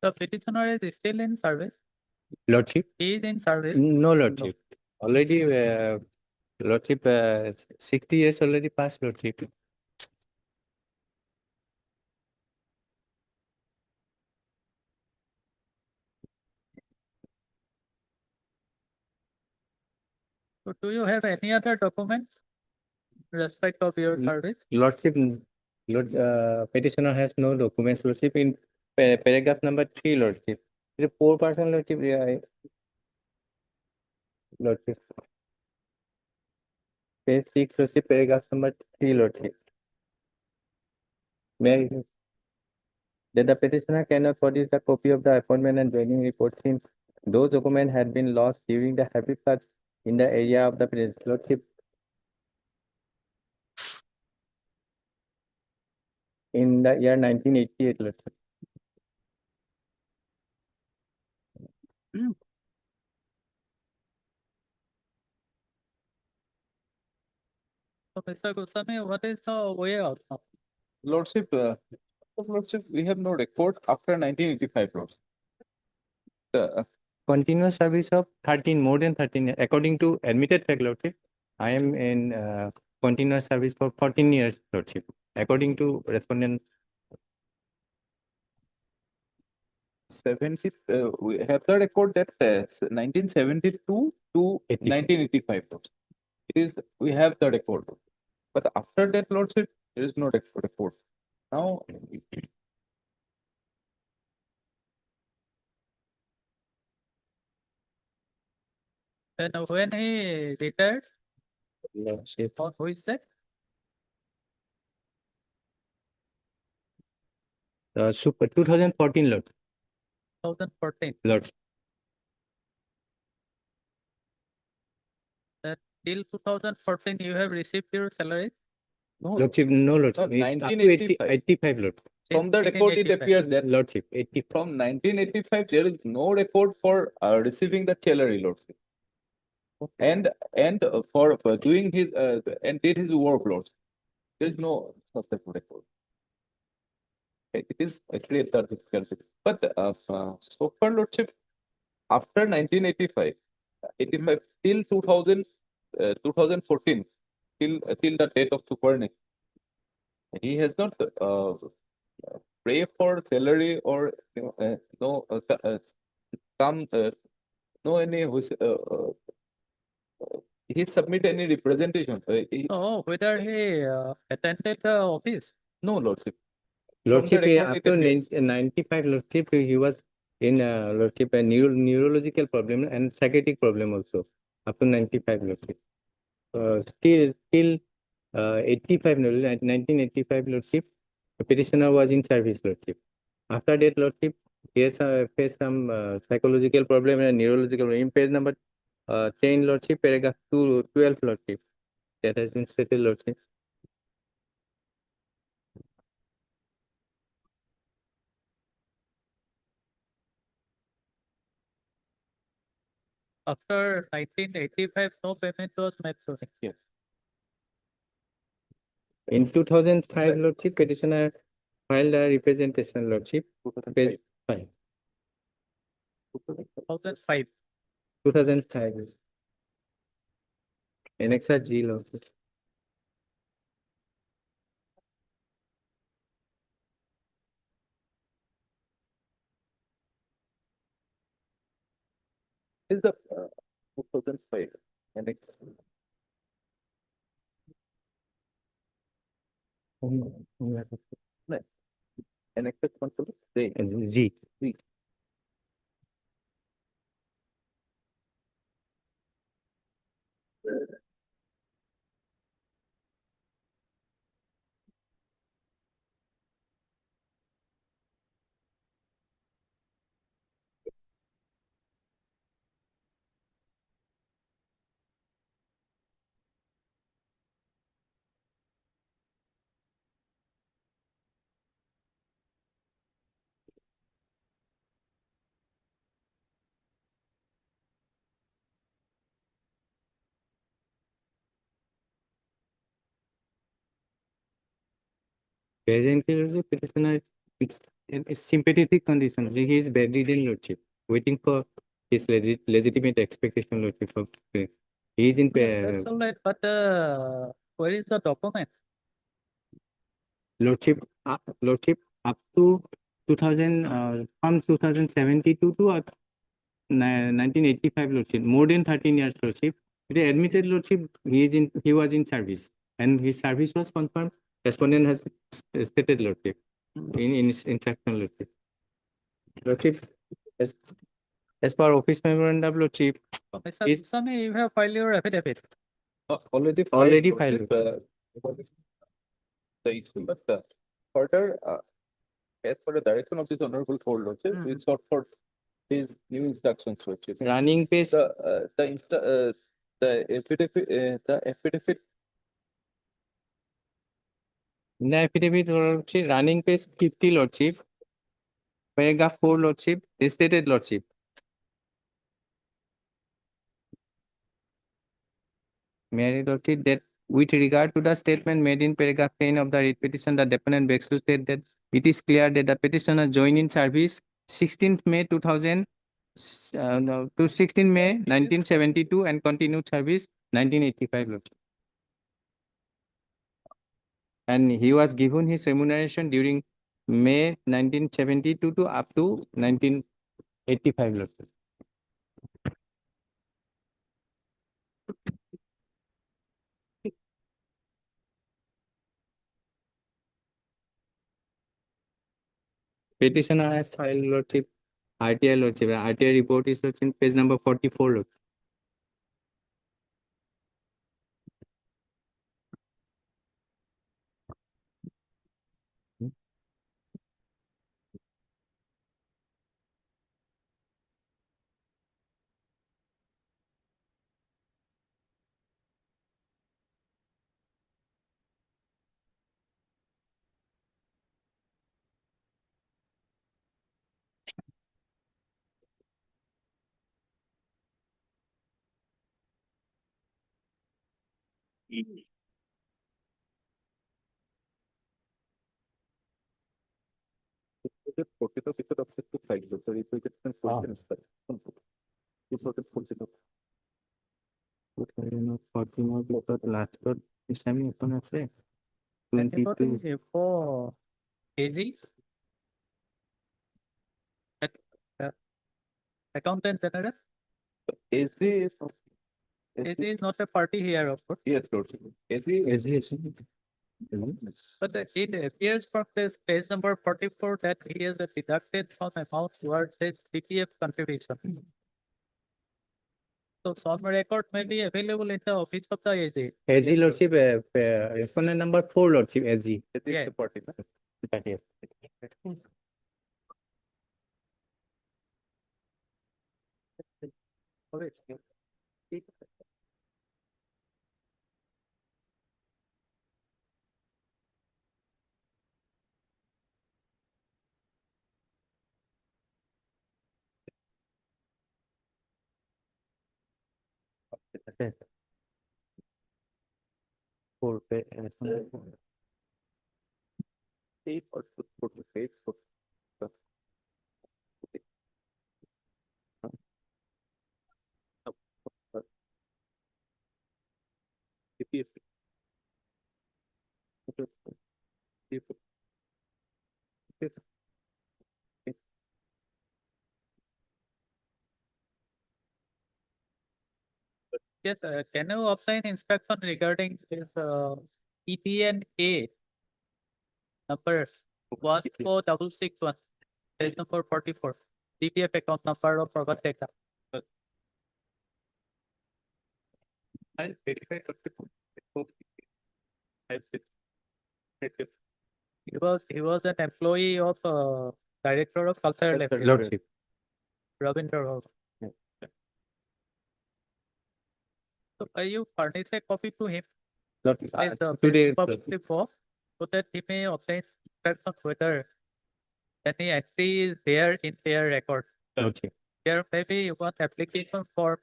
The petitioner is still in service. Lordship? He is in service. No, Lordship. Already, Lordship, 60 years already passed, Lordship. So do you have any other document in respect of your service? Lordship, petitioner has no documents, Lordship, in paragraph number 3, Lordship. The poor person, Lordship, Lordship. Page 6, Lordship, paragraph number 3, Lordship. May I- that the petitioner cannot produce a copy of the appointment and joining report since those documents had been lost during the heavy flood in the area of the previous Lordship. In the year 1988, Lordship. So Mr. Goswami, what is the way out now? Lordship, Lordship, we have no record after 1985, Lordship. Continuous service of 13, more than 13, according to admitted fact, Lordship. I am in continuous service for 14 years, Lordship, according to respondent. 70, we have the record that 1972 to 85. 1985. Lordship. It is, we have the record. But after that, Lordship, there is no record. Now, Then when he retired, Lordship. who is that? Super 2014, Lord. 2014. Lord. That till 2014 you have received your salary? no, Lordship, no, Lordship. No, Up to 1985. 85, Lord. From the record, it appears that Lordship, from 1985, there is no record for receiving the salary, Lordship. And for doing his and did his work, Lordship. There is no such type of record. It is actually a third difficulty. But so far, Lordship, after 1985, 85 till 2000, 2014, till the date of Suparnik, he has not pray for salary or no come no any he submit any representation. Oh, whether he attended the office? No, Lordship. Lordship, record, it after appears. 95, Lordship, he was in Lordship, a neurological problem and psychiatric problem also. Up to 95, Lordship. Still 85, 1985, Lordship, the petitioner was in service, Lordship. After that, Lordship, he has faced some psychological problem and neurological problem. In page number 10, Lordship, paragraph 12, Lordship. That has been stated, Lordship. After 1985, no payment was made to him. Yes. In 2005, Lordship, petitioner filed a representation, Lordship. Page 5. 2005. 2005. Yes. Annexa G, Lordship. Is the 2005 and it, and expect control Z. Presently, the petitioner is in a sympathetic condition. He is bedridden, Lordship, waiting for his legitimate expectation, Lordship. He is in. That's all right, but where is the document? Lordship, Lordship, up to 2000, from 2072 to 1985, Lordship, more than 13 years, Lordship. It is admitted, Lordship, he was in service, and his service was confirmed. Respondent has stated, Lordship, in his instruction, Lordship. Lordship, as per office memorandum, Lordship, Mr. Goswami, you have filed your affidavit. already filed. The issue, but further, as for the direction of this honorable court, Lordship, we sought for his new instructions, Lordship. running pace, The affidavit in the affidavit, Lordship, running page 50, Lordship, paragraph 4, Lordship, they stated, Lordship. May I read, Lordship, that with regard to the statement made in paragraph 10 of the writ petition, the deponent begs to state that it is clear that the petitioner joined in service 16th May 2000 to 16 May 1972 and continued service 1985, Lordship. And he was given his remuneration during May 1972 to up to 1985, Lordship. Petitioner has filed, Lordship, RTI, Lordship. RTI report is, Lordship, page number 44, Lordship. Last year, this time open আছে Anybody 22. for AZ? Uh, Accountant General? AZ is AZ is not a party here, of course. yes, Lordship. AZ. But it appears from this page number 44 that he has deducted some amount towards his PPF contribution. So some record may be available in the office of the AZ. AG Lordship, respondent number 4 Lordship, AG. Yeah. Yes. Okay. Yes, can you obtain inspection regarding this EPNA number 14661, page number 44, DPF account number of Prabhat data. I'll verify. He was an employee of Director of Cultural Affairs, Lordship. Ravindra Rao. So you furnish a copy to him. Lordship. It's Today, publicly for, so that he may obtain inspection whether any entry is there in their record. Lordship. There may be one application form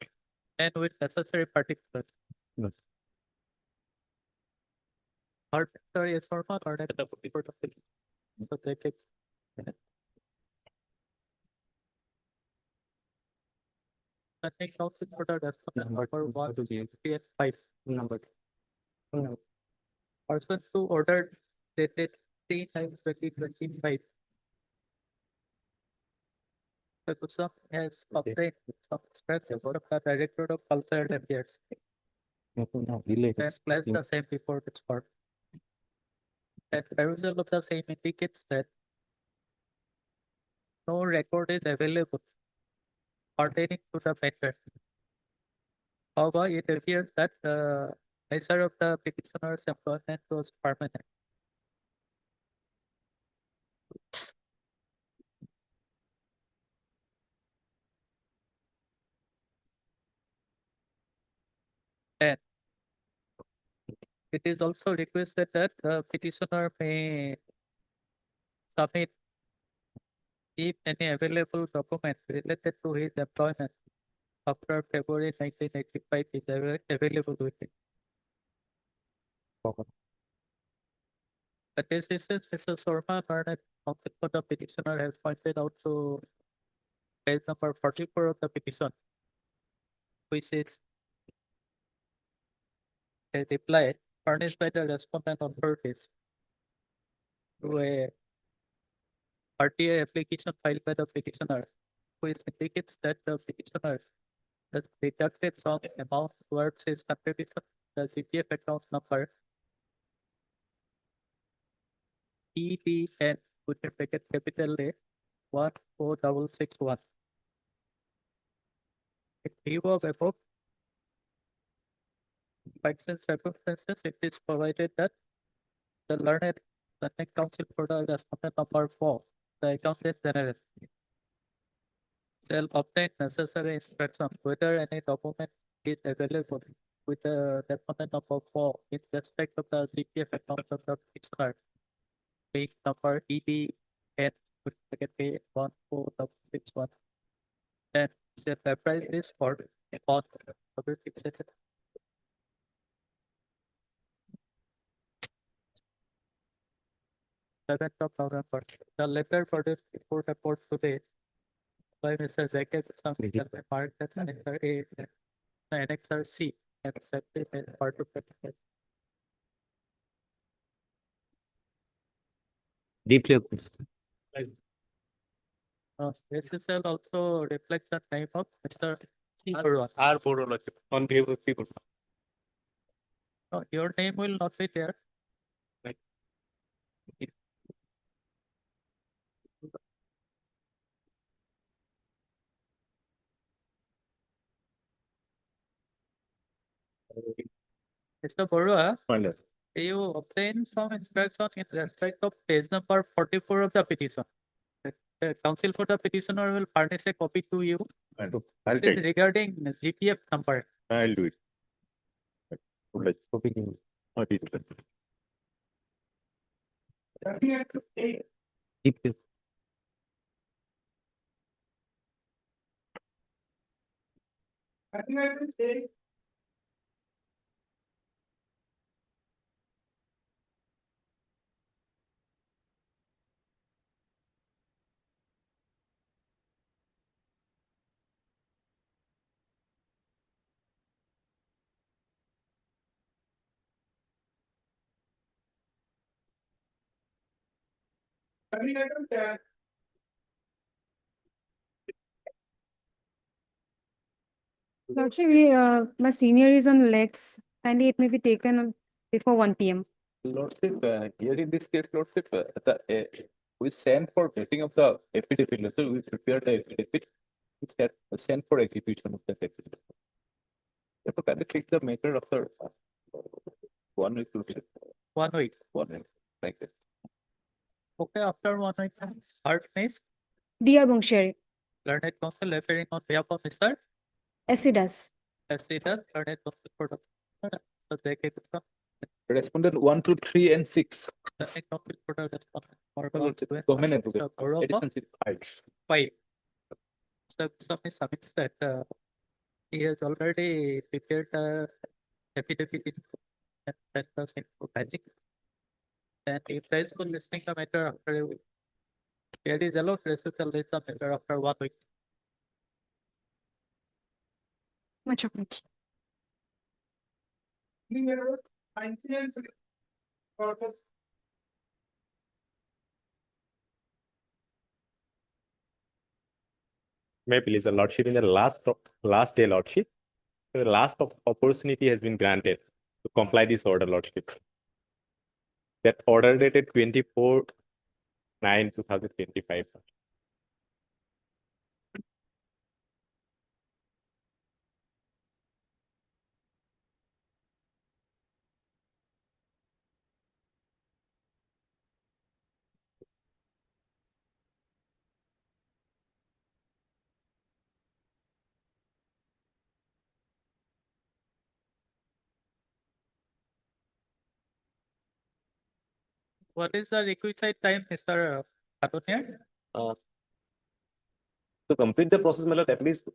and with necessary particulars. Yes. Or, sorry, it's for or that the report of the. So they can. I think also for the respondent number 1 number. Person to order dated 3/9/2025. The Kusum has obtained some spreads of the Director of Cultural Affairs. And placed the same before this court. And perusal of the same indicates that no record is available pertaining to the matter. However, it appears that the nature of the petitioner's employment was permanent. And it is also requested that the petitioner may submit if any available document related to his employment after February 1985 is available with him. But this is Mr. Sorma, learned counsel for the petitioner, has pointed out to page number 44 of the petition, which is a reply furnished by the respondent on purpose to a RTA application filed by the petitioner, which indicates that the petitioner has deducted some amount towards his contribution, the GPF account number EPN, with a bracket capital A 14661. In view of above facts and circumstances, it is provided that the learned counsel for the respondent number 4, the accountant general, shall obtain necessary instruction whether any document is available with the respondent number 4 in respect of the GPF account of the petitioner, being number EPN with bracket A 14661, and shall apprise this court on February 6th. 7th of November. The letter produced before the court today by Mr. Jacob Sammy shall be marked as Annexure A, Annexure C, and accepted as part of the package. Deeply. This is also reflect the name of Mr. C. Barua. R. Barua, on behalf of people. No, your name will not be there. Like, Mr. Barua, you obtain some instruction in respect of page number 44 of the petition. The counsel for the petitioner will furnish a copy to you. I'll This is regarding GPF number. I'll do it. Would like copy. Happy to do that. Deeply. Lordship, my senior is on legs and it may be taken before 1 p.m. Lordship, here in this case, Lordship, we send for getting of the affidavit, so we prepare the affidavit, we send for execution of the affidavit. Therefore, can you take the matter of the 1 week, Lordship? 1 week. 1 week, like this. Okay, after 1 week, hard case, Dear Bongsheri, learned counsel appearing on behalf of Mr. Acidas. Learned counsel for the. So they can discuss. Respondent 1, 2, 3, and 6. Learned counsel for the respondent. Or Domain Mr. advocate. Gaurav, Edition 5. 5. So somebody submits that he has already prepared the affidavit and sent us into magic. And if there is for listening the matter after a week. There is allowed recital list the matter after 1 week. Much obliged. May I please, the Lordship, in the last day, Lordship, the last opportunity has been granted to comply this order, Lordship. That order dated 24/9/2025. What is the requisite time, Mr. Khatuniar? To complete the process, my lord, at least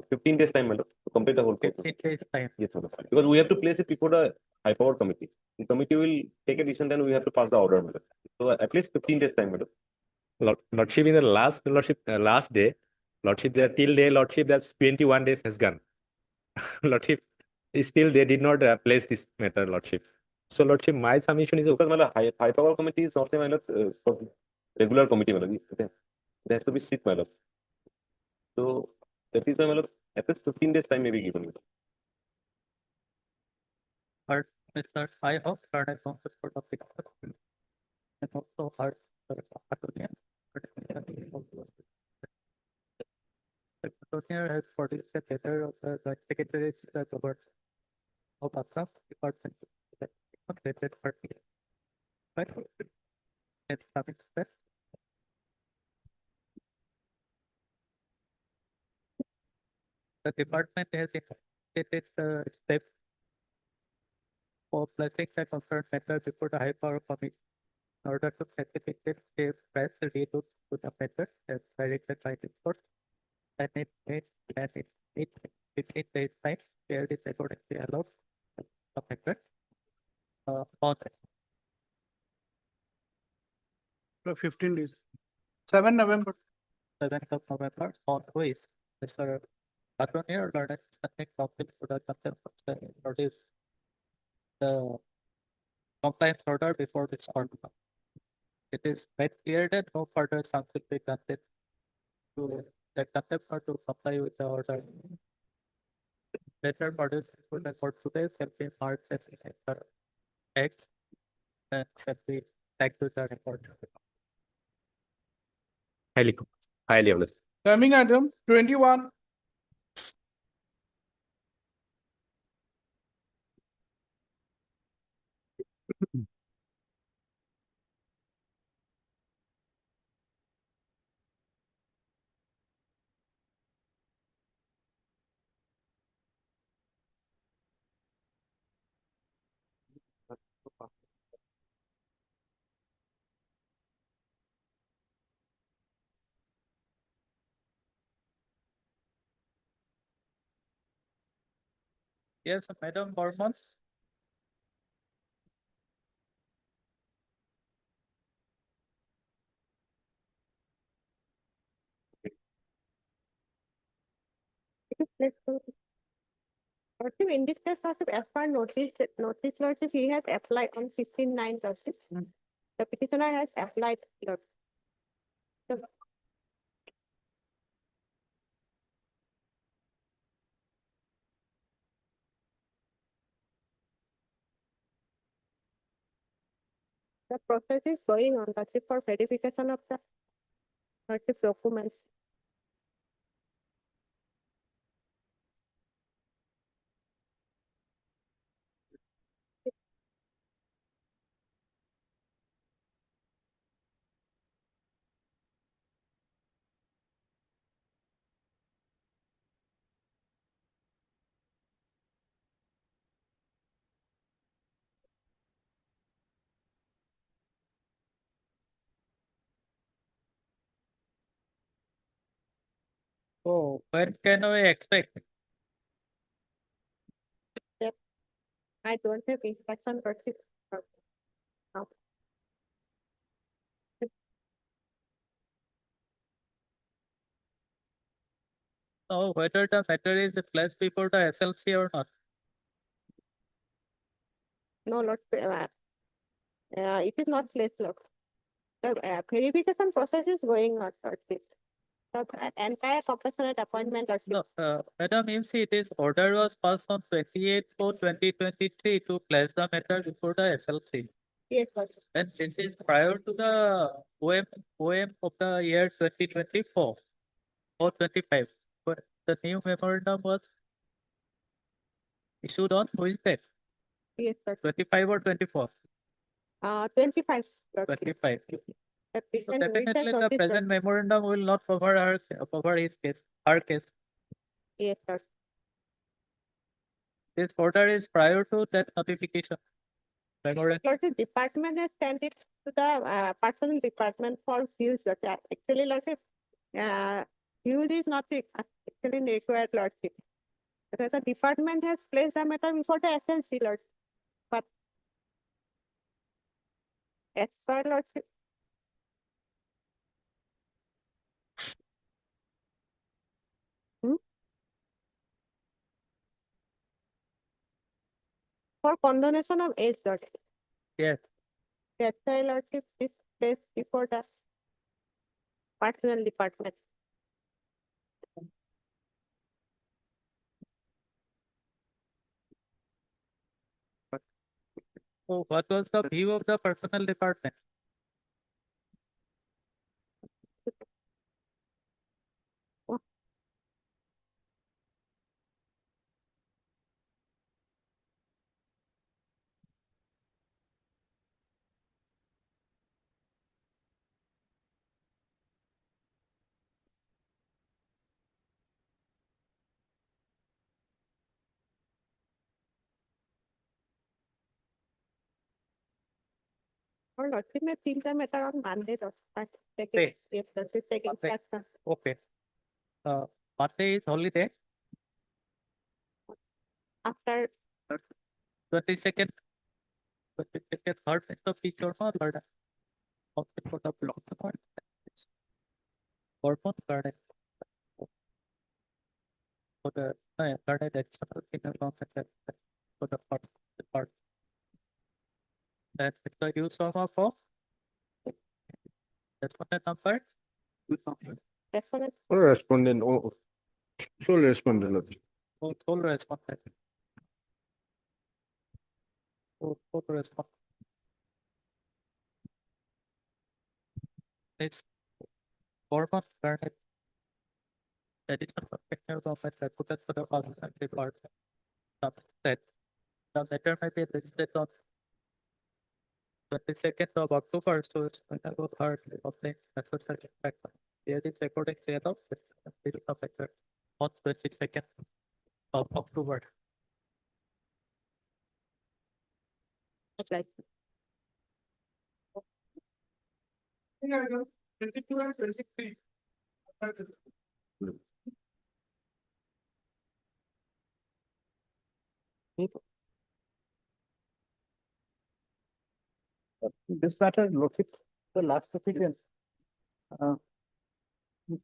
15 days time, my lord, to complete the whole process. 15 days time. Yes, my lord. Because we have to place it before the high power committee. The committee will take a decision, then we have to pass the order, my lord. So at least 15 days time, my lord. Lordship, in the last day, Lordship, there till day, Lordship, that's 21 days has gone. Lordship, still they did not place this matter, Lordship. So, Lordship, my submission is Because my lord, high power committee is not a, my lord, regular committee, my lord. It has to be sit, my lord. So that is why, my lord, at least 15 days time may be given. Heard Mr. I hope learned counsel for the petitioner. And also heard Mr. Khatuniar. The Khatuniar has produced a letter of the Secretary to the Government of Assam Department. Related party. Right? And submits that. The department has initiated the step for placing the concerned matter before the high power committee in order to facilitate a press release to the matter as directed by the court. And it 15 days time, there is accordingly allowed the matter on after 15 days. 7 November. 7th of November, on which Mr. Attorney Lord is subject copy to the contempt of the notice the compliance order before this court. It is made clear that no further sanction be granted to the contempt or to comply with the order. Later orders before the court today shall be marked as X and shall be tagged to the report. Highly obvious. Coming item 21. Yes, Madam Bormans. Let's go. Lordship, in this case, Lordship, as per notice, Lordship, he has applied on 15/9, Lordship. The petitioner has applied, Lordship. The- The process is going on, Lordship, for verification of the Lordship documents. So when can we expect? I don't have inspection, Lordship. Now, So whether the matter is placed before the SLC or not? no, Lordship, it is not placed, Lordship. The verification process is going on, Lordship. The entire compassionate appointment, Lordship. No, Madam, you see, this order was passed on 28/4/2023 to place the matter before the SLC. Yes, Lordship. And this is prior to the OM of the year 2024 or 25. But the new memorandum was issued on which date? Yes, Lordship. 25 or 24? 25, Lordship. 25. The So petitioner reads the definitely the notice, present memorandum will not cover his case, her case. Yes, Lordship. This order is prior to that notification. Memorandum. Lordship, department has sent it to the personal department for views. Actually, Lordship, views is not actually required, Lordship. Because the department has placed the matter before the SLC, Lordship. But as per Lordship, for condonation of age, Lordship. Yes. That's why, Lordship, is placed before the personal department. So what was the view of the personnel department? Or Lordship may feel the matter on Monday, Lordship. Okay. If Lordship taking Okay. action. Okay. Monday is holiday, After 22nd, third is the feature, no, Lord. conflict for the block part. Hormone garden. For the garden external inner conflict for the part. Then with the use of respondent number. Respondent Respondent, oh, sole respondent. Lordship. Full respondent. Full respondent. It's hormone garden. That is a perfectional government that put us for the alternative part. That the letter may be listed on 22nd of October, so it's going to go hard of the necessary factor. There is according to the factor on 22nd of October. applied. 22 and 23. This matter, Lordship, the last opinion.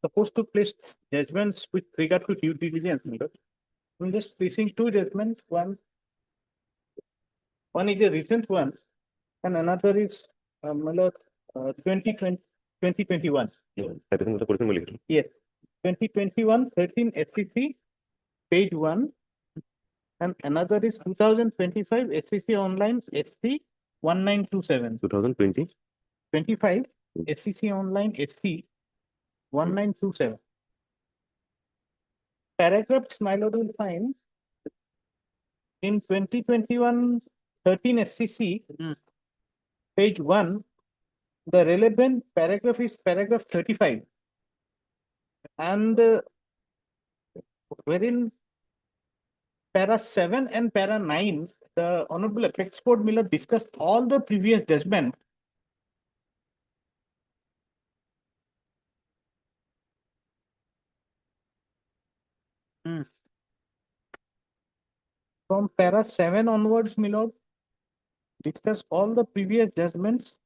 Supposed to place judgments with regard to due diligence, my lord. I'm just placing two judgments, one is a recent one, and another is, my lord, 2021. Yes, 2021, 13 SCC, page 1. And another is 2025 SCC online SC 1927. 2020. 25 SCC online SC 1927. Paragraphs, my lord, will find in 2021 13 SCC, page 1, the relevant paragraph is paragraph 35. And wherein para 7 and para 9, the Honorable Apex Court Miller discussed all the previous judgment. From para 7 onwards, my lord, discuss all the previous judgments.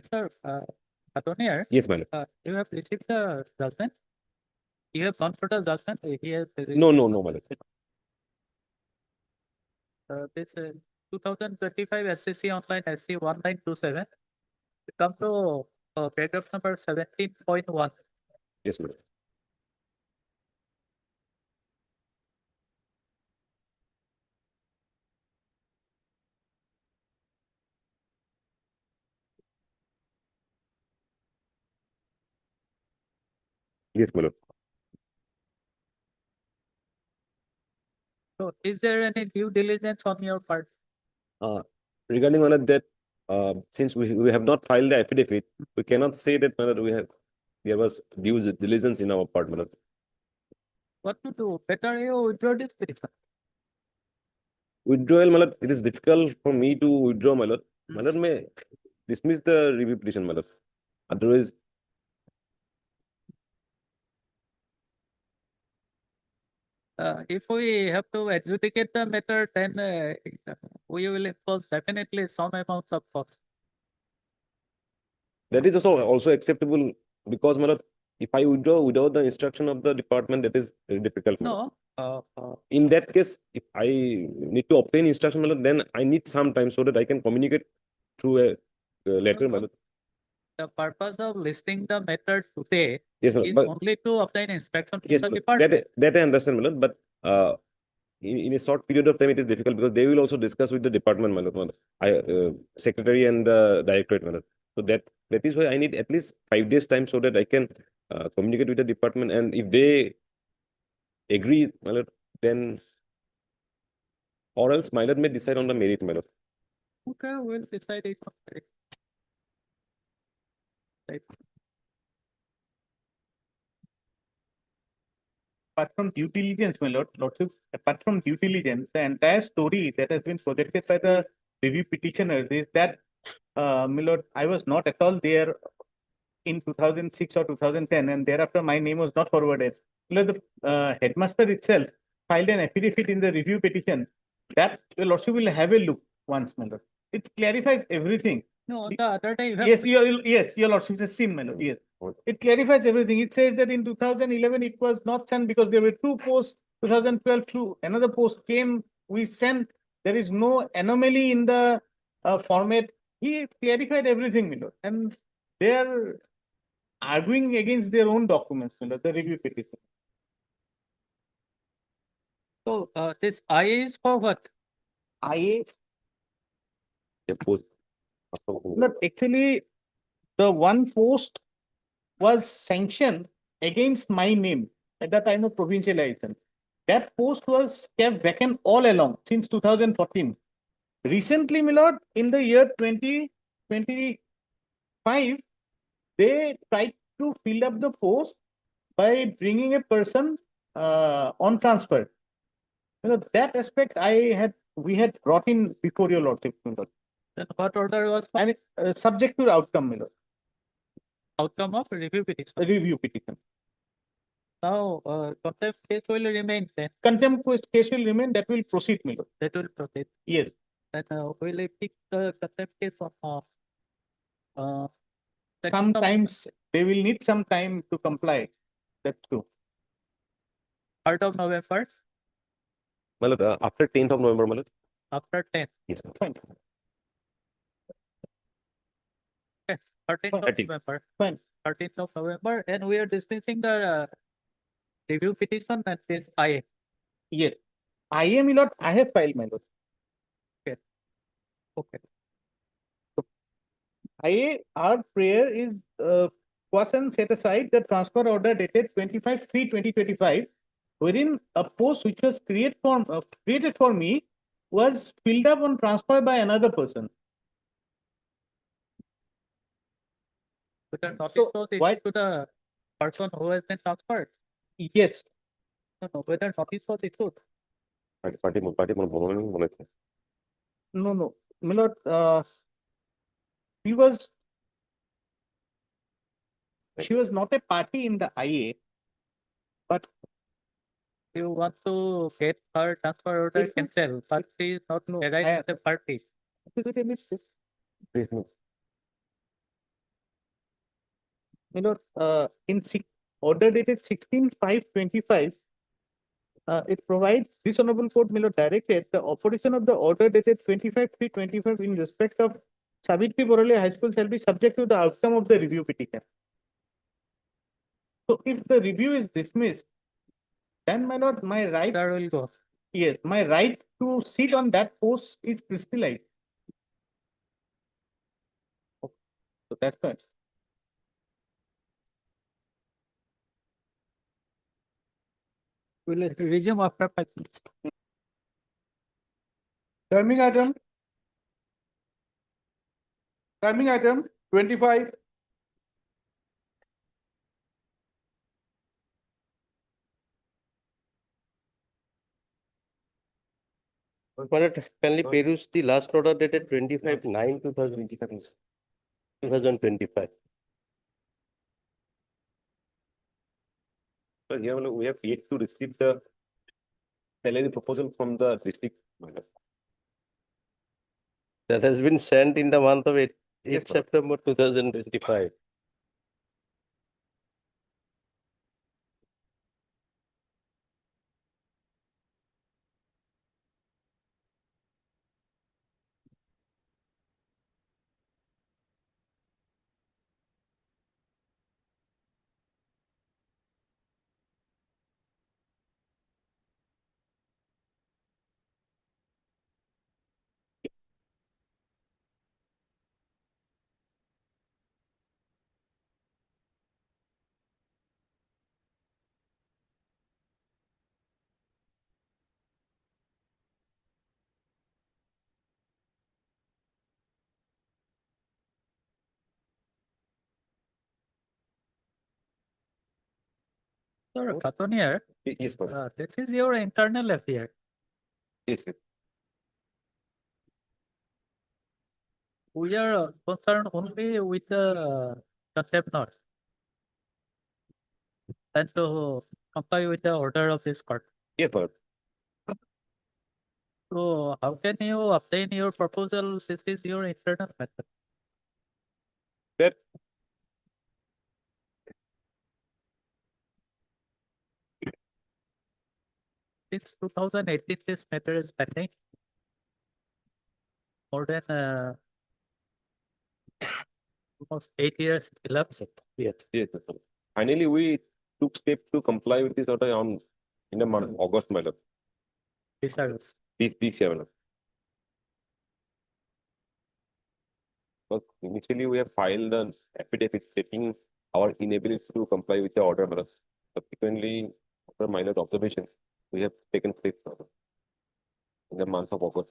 Sir, Attorney, Yes, my lord. you have received the judgment? You have gone for the judgment? He has No, my lord. this 2025 SCC online SC 1927. We come to paragraph number 17.1. Yes, my lord. Yes, my lord. So is there any due diligence on your part? Regarding my lord, that since we have not filed the affidavit, we cannot say that my lord, there was due diligence in our part, my lord. What to do? Better you withdraw this petition. Withdrawal, my lord, it is difficult for me to withdraw, my lord. My lord may dismiss the review petition, my lord. Otherwise, If we have to adjudicate the matter, then we will impose definitely some amount of cost. that is also acceptable because, my lord, if I withdraw without the instruction of the department, that is very difficult. my lord. No, In that case, if I need to obtain instruction, my lord, then I need some time so that I can communicate through a letter, my lord. the purpose of listing the matter today Yes, my is lord. But only to obtain inspection from yes, the my lord, department. that I understand, my lord. But in a short period of time, it is difficult because they will also discuss with the department, my lord, secretary and the directorate, my lord. So that is why I need at least 5 days time so that I can communicate with the department, and if they agree, my lord, then or else my lord may decide on the merit, my lord. Okay, we'll decide it. Right. Apart from due diligence, my lordship, apart from due diligence, the entire story that has been projected by the review petitioners is that, my lord, I was not at all there in 2006 or 2010, and thereafter my name was not forwarded. My lord, the headmaster itself filed an affidavit in the review petition that your lordship will have a look once, my lord. It clarifies everything. No, the other day you have. Yes, your lordship has seen, my lord, yes. It clarifies everything. It says that in 2011 it was not sent because there were two posts. 2012 another post came, we sent. There is no anomaly in the format. He clarified everything, my lord, and they are arguing against their own documents, my lord, the review petition. So, this IA is for what? IA, Yeah, post. not actually, the one post was sanctioned against my name at the time of provincial election. That post was kept vacant all along since 2014. Recently, my lord, in the year 2025, they tried to fill up the post by bringing a person on transfer. You know, that aspect we had brought in before your lordship, my lord. Then what order was And subject to the outcome, my lord. outcome of review petition? Review petition. Now, contempt case will remain then. Contempt case will remain, that will proceed, my lord. That will proceed. Yes. Then will it pick the contempt case of Sometimes they will need some time to comply. That's true. 3rd of November? My lord, after 10th of November, my lord. After 10th. Yes, sir. Fine. Okay, 13th of 13th. November. Fine. 13th of November, and we are dismissing the review petition and this IA. Yes. I am, my lord, I have filed, my lord. Okay. Our prayer is question set aside the transfer order dated 25/3/2025, wherein a post which was created for me was filled up on transfer by another person. But the notice So, was why- issued to the person who has been transferred. Yes. No, whether notice was issued. Party মনে হচ্ছে। No, my lord, she was not a party in the IA, but You want to get her transfer order It- cancelled, but she is not arrived at the party. my lord, order dated 16/5/25, it provides this honorable court, my lord, directed the operation of the order dated 25/3/25 in respect of Savitri Borale High School shall be subject to the outcome of the review petition. So if the review is dismissed, then my lord, my right, Order will go. yes, my right to sit on that post is crystallized. So that's why. We'll resume after 5 minutes. Timing item. Timing item 25. My lord, kindly peruse the last order dated 25/9/2025. But here, my lord, we have yet to receive the salary proposal from the district, my lord. That has been sent in the month of 8th Yes, ma'am. September 2025. Sir, Katonier, Yes, my lord. this is your internal affair. Yes, sir. We are concerned only with the contemptor and to comply with the order of this court. Yes, my lord. So how can you obtain your proposal? This is your internal method. That Since 2018, this matter is pending. More than almost 8 years elapsed. yes, yes, my lord. Finally, we took step to comply with this order on in the month August, my lord. This is This year, my lord. But initially, we have filed an affidavit stating our inability to comply with the order, my lord. Subsequently, after my lord observation, we have taken steps, my lord, in the month of August.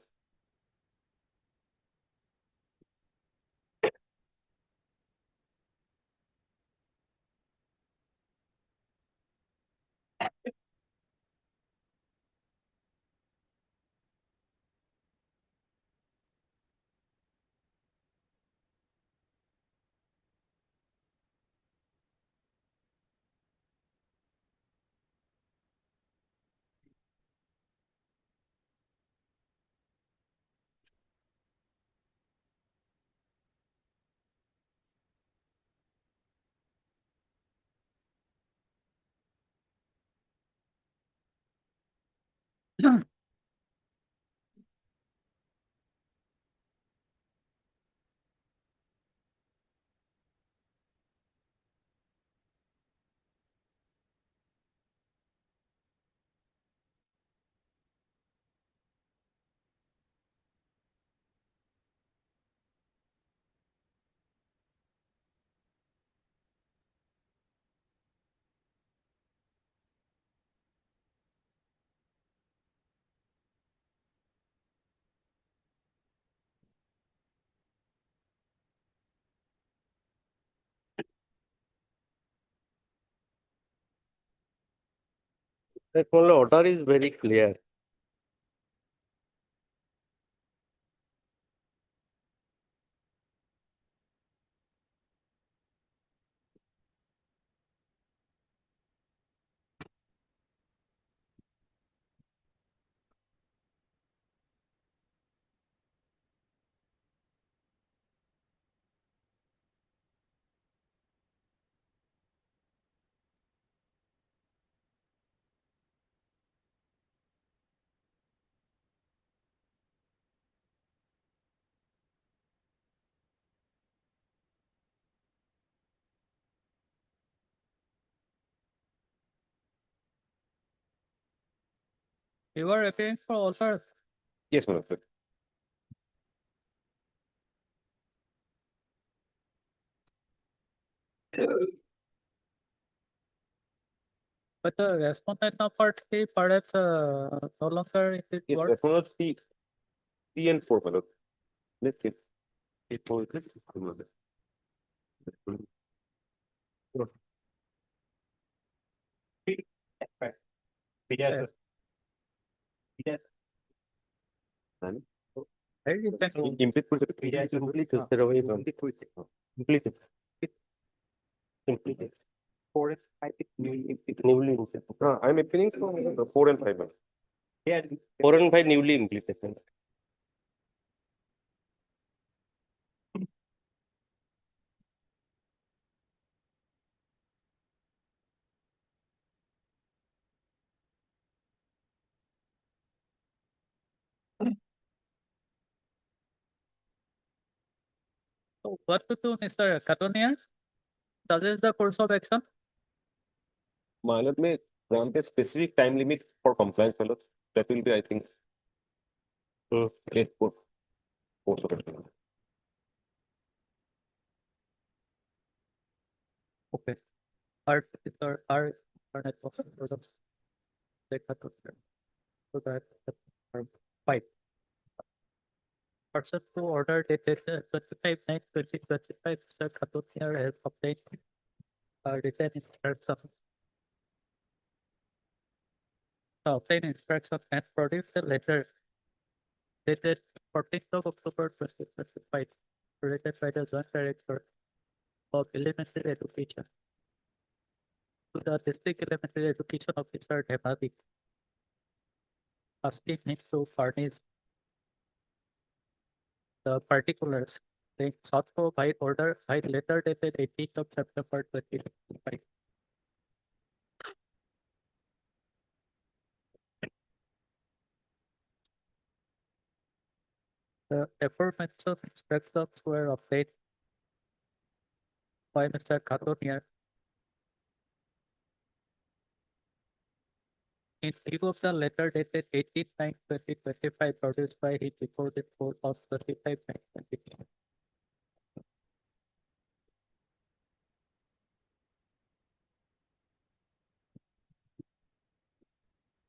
The order is very clear. You are appearing for order. Yes, my lord. But the respondent number 3 perhaps no longer in this Yes, work. that's one of three and four, my lord. Let's get it for it. I'm appealing for 4 and 5. 4 and 5 newly implemented. So what to do, Mr. Katonier? Suggest the course of action. My lord, may grant a specific time limit for compliance, my lord. That will be, I think, best course of action. Okay. Art is our internet of products. So that 5. Person to order dated 25/9/2025, Mr. Katonier has obtained written instructions obtain instruction and produce a letter dated 14th of October 2025, related by the Joint Director of Elementary Education to the District Elementary Education Officer Dhemali, asking him to furnish the particulars being sought for by order by letter dated 18th of September 2025. The aforementioned instructions were obtained by Mr. Khatuniar in view of the letter dated 18/9/2025 produced by him before the court of 25/9/2025.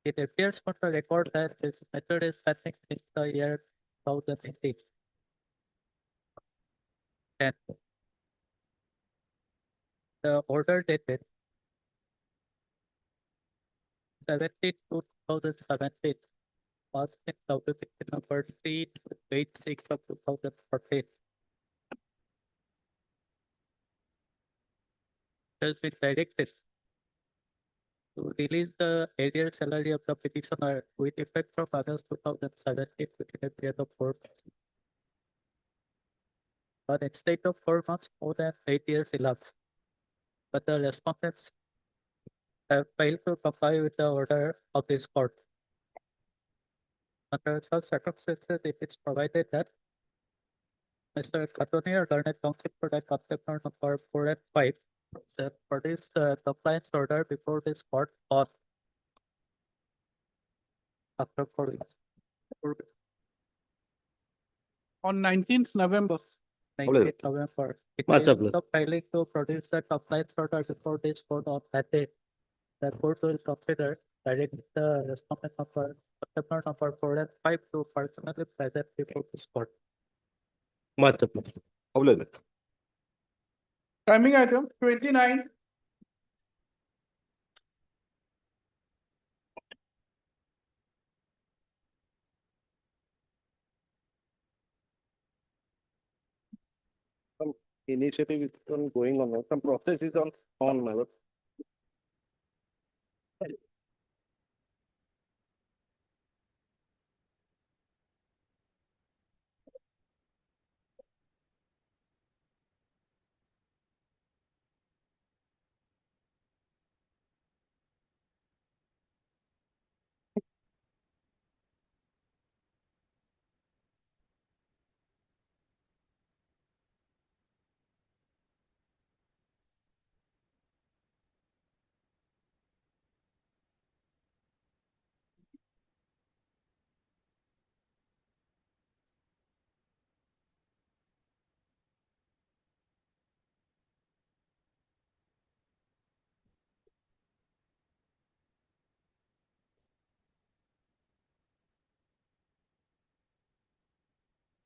It appears from the record that this matter is pending since the year 2018. And the order dated 17/2/2017 was in WPC number 386 of 2014. Has been directed to release the arrear salary of the petitioner with effect from August 2017 within a period of 4 months. But instead of 4 months, more than 8 years elapsed. But the respondents have failed to comply with the order of this court. Under such circumstances, it is provided that Mr. Khatuniar learned counsel for the contemptor number 4 and 5 said produce the compliance order before this court on after 4 weeks. On 19th November. 19th November. It Much is obliged. the failing to produce the compliance order before this court on that day. The court will consider directing the respondent number contemptor number 4 and 5 to personally present before this court. Much obliged. Timing item 29. Some initiative is going on, some process is on, my lord.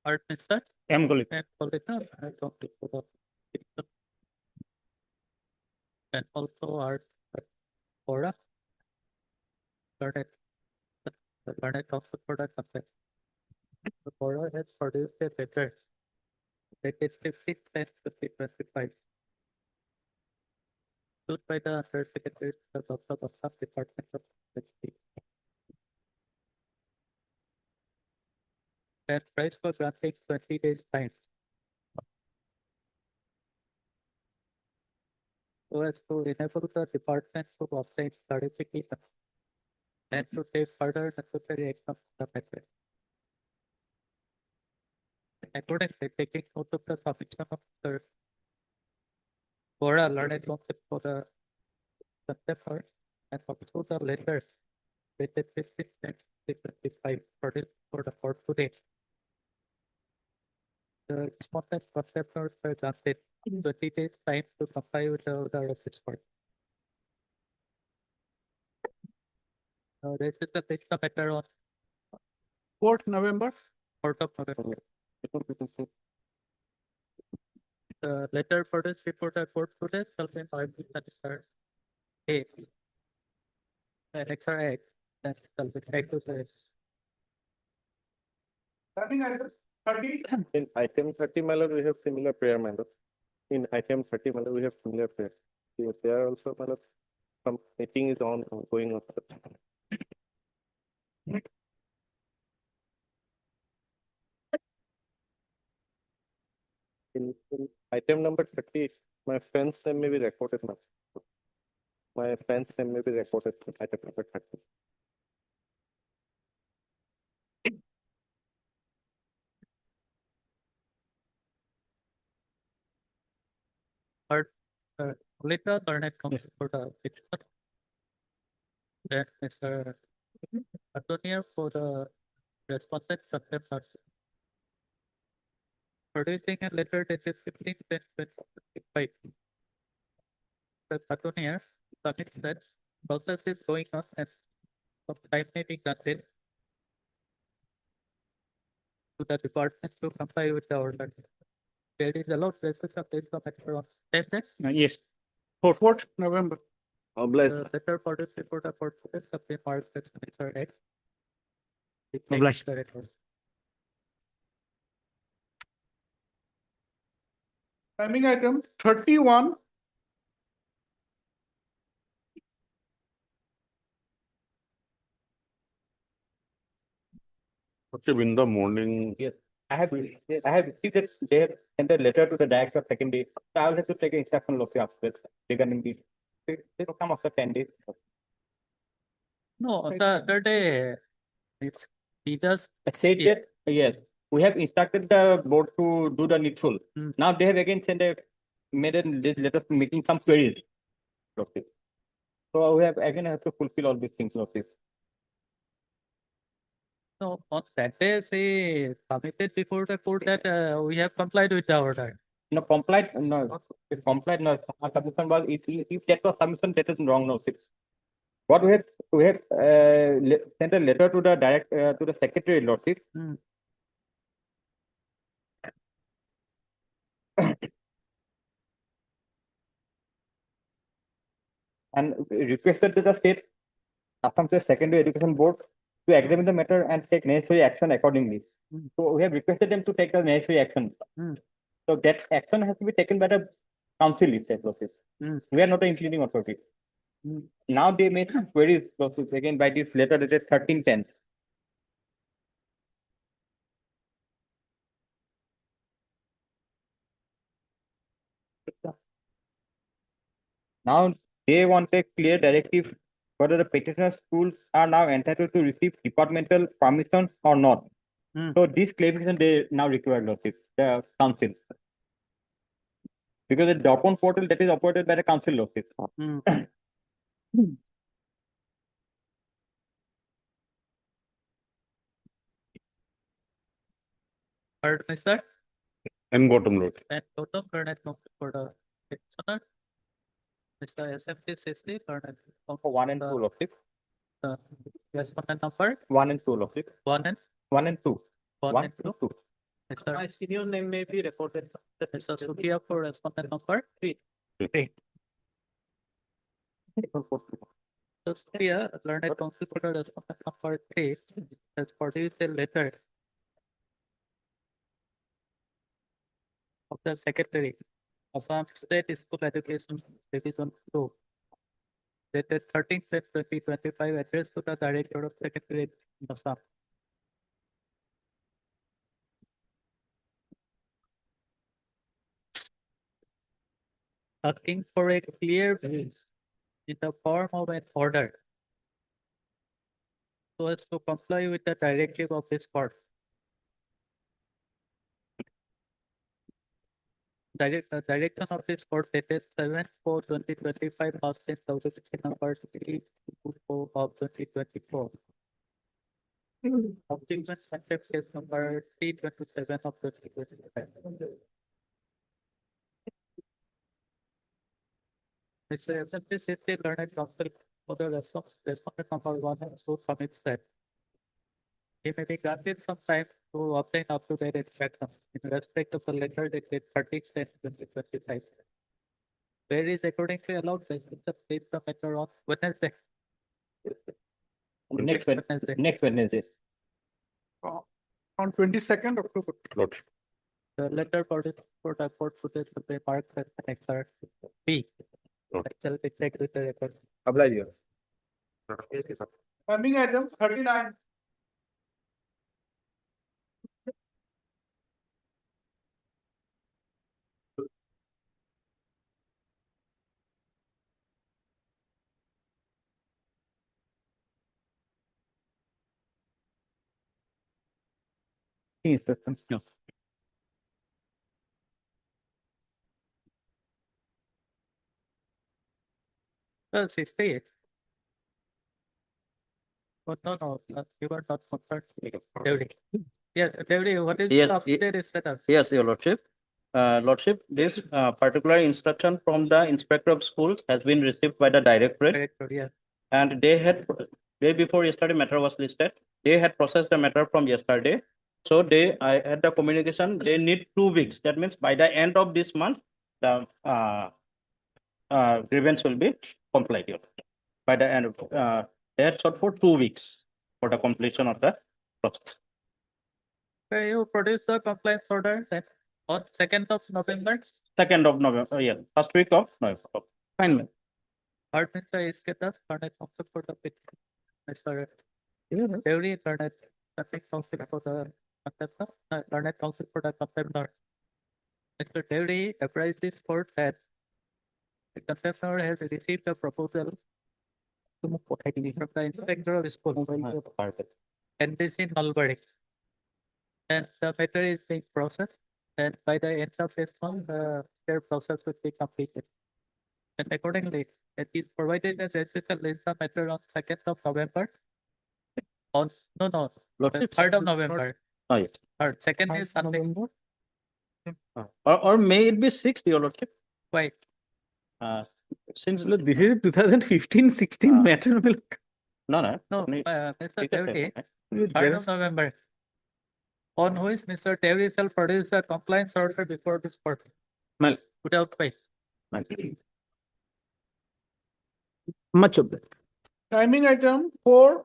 Art Minister M. Gullit. and Polita, I don't think so. And also Art Fora. Learned learned counsel for the complaint. The Fora has produced a letter dated 15/10/2025. Issued by the Undersecretary of the Assam Department of Safety. And price for granting 20 days time. So as to enable the department to obtain clarification and to take further necessary action on the matter. Accordingly, taking note of the submission of the Bora learned counsel for the September and also the letters dated 15/10/2025 produced for the court today. The respondent contemptors were granted 20 days time to comply with the order of this court. This is the matter on 4th November. 4th of November. The letter produced before the court today shall be filed with the register A. Annexure X Then shall be take to the In item 30, my lord, we have similar prayer, my lord. In item 30, my lord, we have similar prayer. Yes, there also, my lord, some meeting is going on. In item number 30, my friend's name may be recorded, ma'am. My friend's name may be recorded in item number 30. later alternate comes for the picture. Then Mr. Attorney for the respondent contempt person. Producing a letter dated 15/10/2025. The attorney submits that process is going on and some time may be granted to the department to comply with the order. There is a lot of basis of this matter on same day. Yes. 4th November. The letter produced before the court is of the mark that's Mr. X. Obliged. Timing item 31. In the morning. Yes, I have received it. They have sent a letter to the director of second day. So I will have to take an instruction of the office regarding this. It will come after 10 days. No, the other day, it's, he does. Said that, yes, we have instructed the board to do the needful. Now they have again made a this letter making some queries. Okay. So we have again have to fulfill all these things of this. No, on that day, say, submitted before the court that we have complied with the order. No, complied, no, it complied, no, our submission was, if that was submission, that is wrong notice. What we have sent a letter to the to the secretary, lordship. And requested to the state Assam State Secondary Education Board to examine the matter and take necessary action accordingly. So we have requested them to take the necessary action. So that action has to be taken by the council itself, lordship. We are not the implementing authority. Now they made some queries, lordship, again by this letter dated 13/10. Now they want a clear directive whether the petitioner schools are now entitled to receive departmental permission or not. So this clarification they now require, lordship, the council. Because the document portal that is operated by the council, lordship. Heard, Mr. And bottom road. And total current for the petitioner. Mr. SFT 60 current. 1 and 2, lordship. Respondent number 1 and 2, lordship. 1 and 2. 1 and 2. 2. Mr. My senior name may be recorded. Mr. Supriya for respondent number 3. So Supriya, learned council for the respondent number 3 has produced a letter of the secretary, Assam State School Education Division 2, dated 13/10/2025, addressed to the Director of Secretary, Assam. Asking for a clear base in the form of an order so as to comply with the directive of this court. Direction of this court dated 7/4/2025, passed in number 324 of 2024. Subsequent contempt case number 327 of 2025. Mr. SMT Safety Learned Council for the respondent number 1 and 2 commits that he may be granted some time to obtain up-to-date instructions in respect of the letter dated 13/10/2025. Where is accordingly allowed by the matter on Wednesday. Wednesday. Next Wednesday. On 22nd October. Lordship. The letter for the court put it to the park that next are B. Okay. Shall be checked with the record. Apply here. Pending item 39. No. Well, 68. Oh, no, you are not concerned. David. Yes, David, what is Yes, the update status? Yes, your lordship. Lordship, this particular instruction from the inspector of schools has been received by the directorate. Director, yeah. And they had, day before yesterday matter was listed, they had processed the matter from yesterday. So I had the communication, they need 2 weeks. That means by the end of this month, the grievance will be complied here. By the end of, they had sought for 2 weeks for the completion of the process. So you produce the compliance order then on 2nd of November. 2nd of November, yeah, first week of November. Fine. Hard Mr. Isketas, Karnat Council for the pit. Mr. Every Karnat, Karnat Council for the contempt, Karnat Council for the contempt. Mr. Devi apprised this court that the contemptor has received a proposal from the inspector of school and this in Nalbari. And the matter is being processed, and by the end of this month, their process will be completed. And accordingly, it is provided that register list the matter on 2nd of November. On no, Lordship, 3rd of November. Oh, yes. 3rd, 2nd is Sunday. Or may it be 6th, your lordship? Wait, Since This is 2015-16 matter. no. no, need- Mr. take your Devi, time. 3rd of November. On which Mr. Devi shall produce a compliance order before this court. Well, Without pay. Much of that. Timing item 4.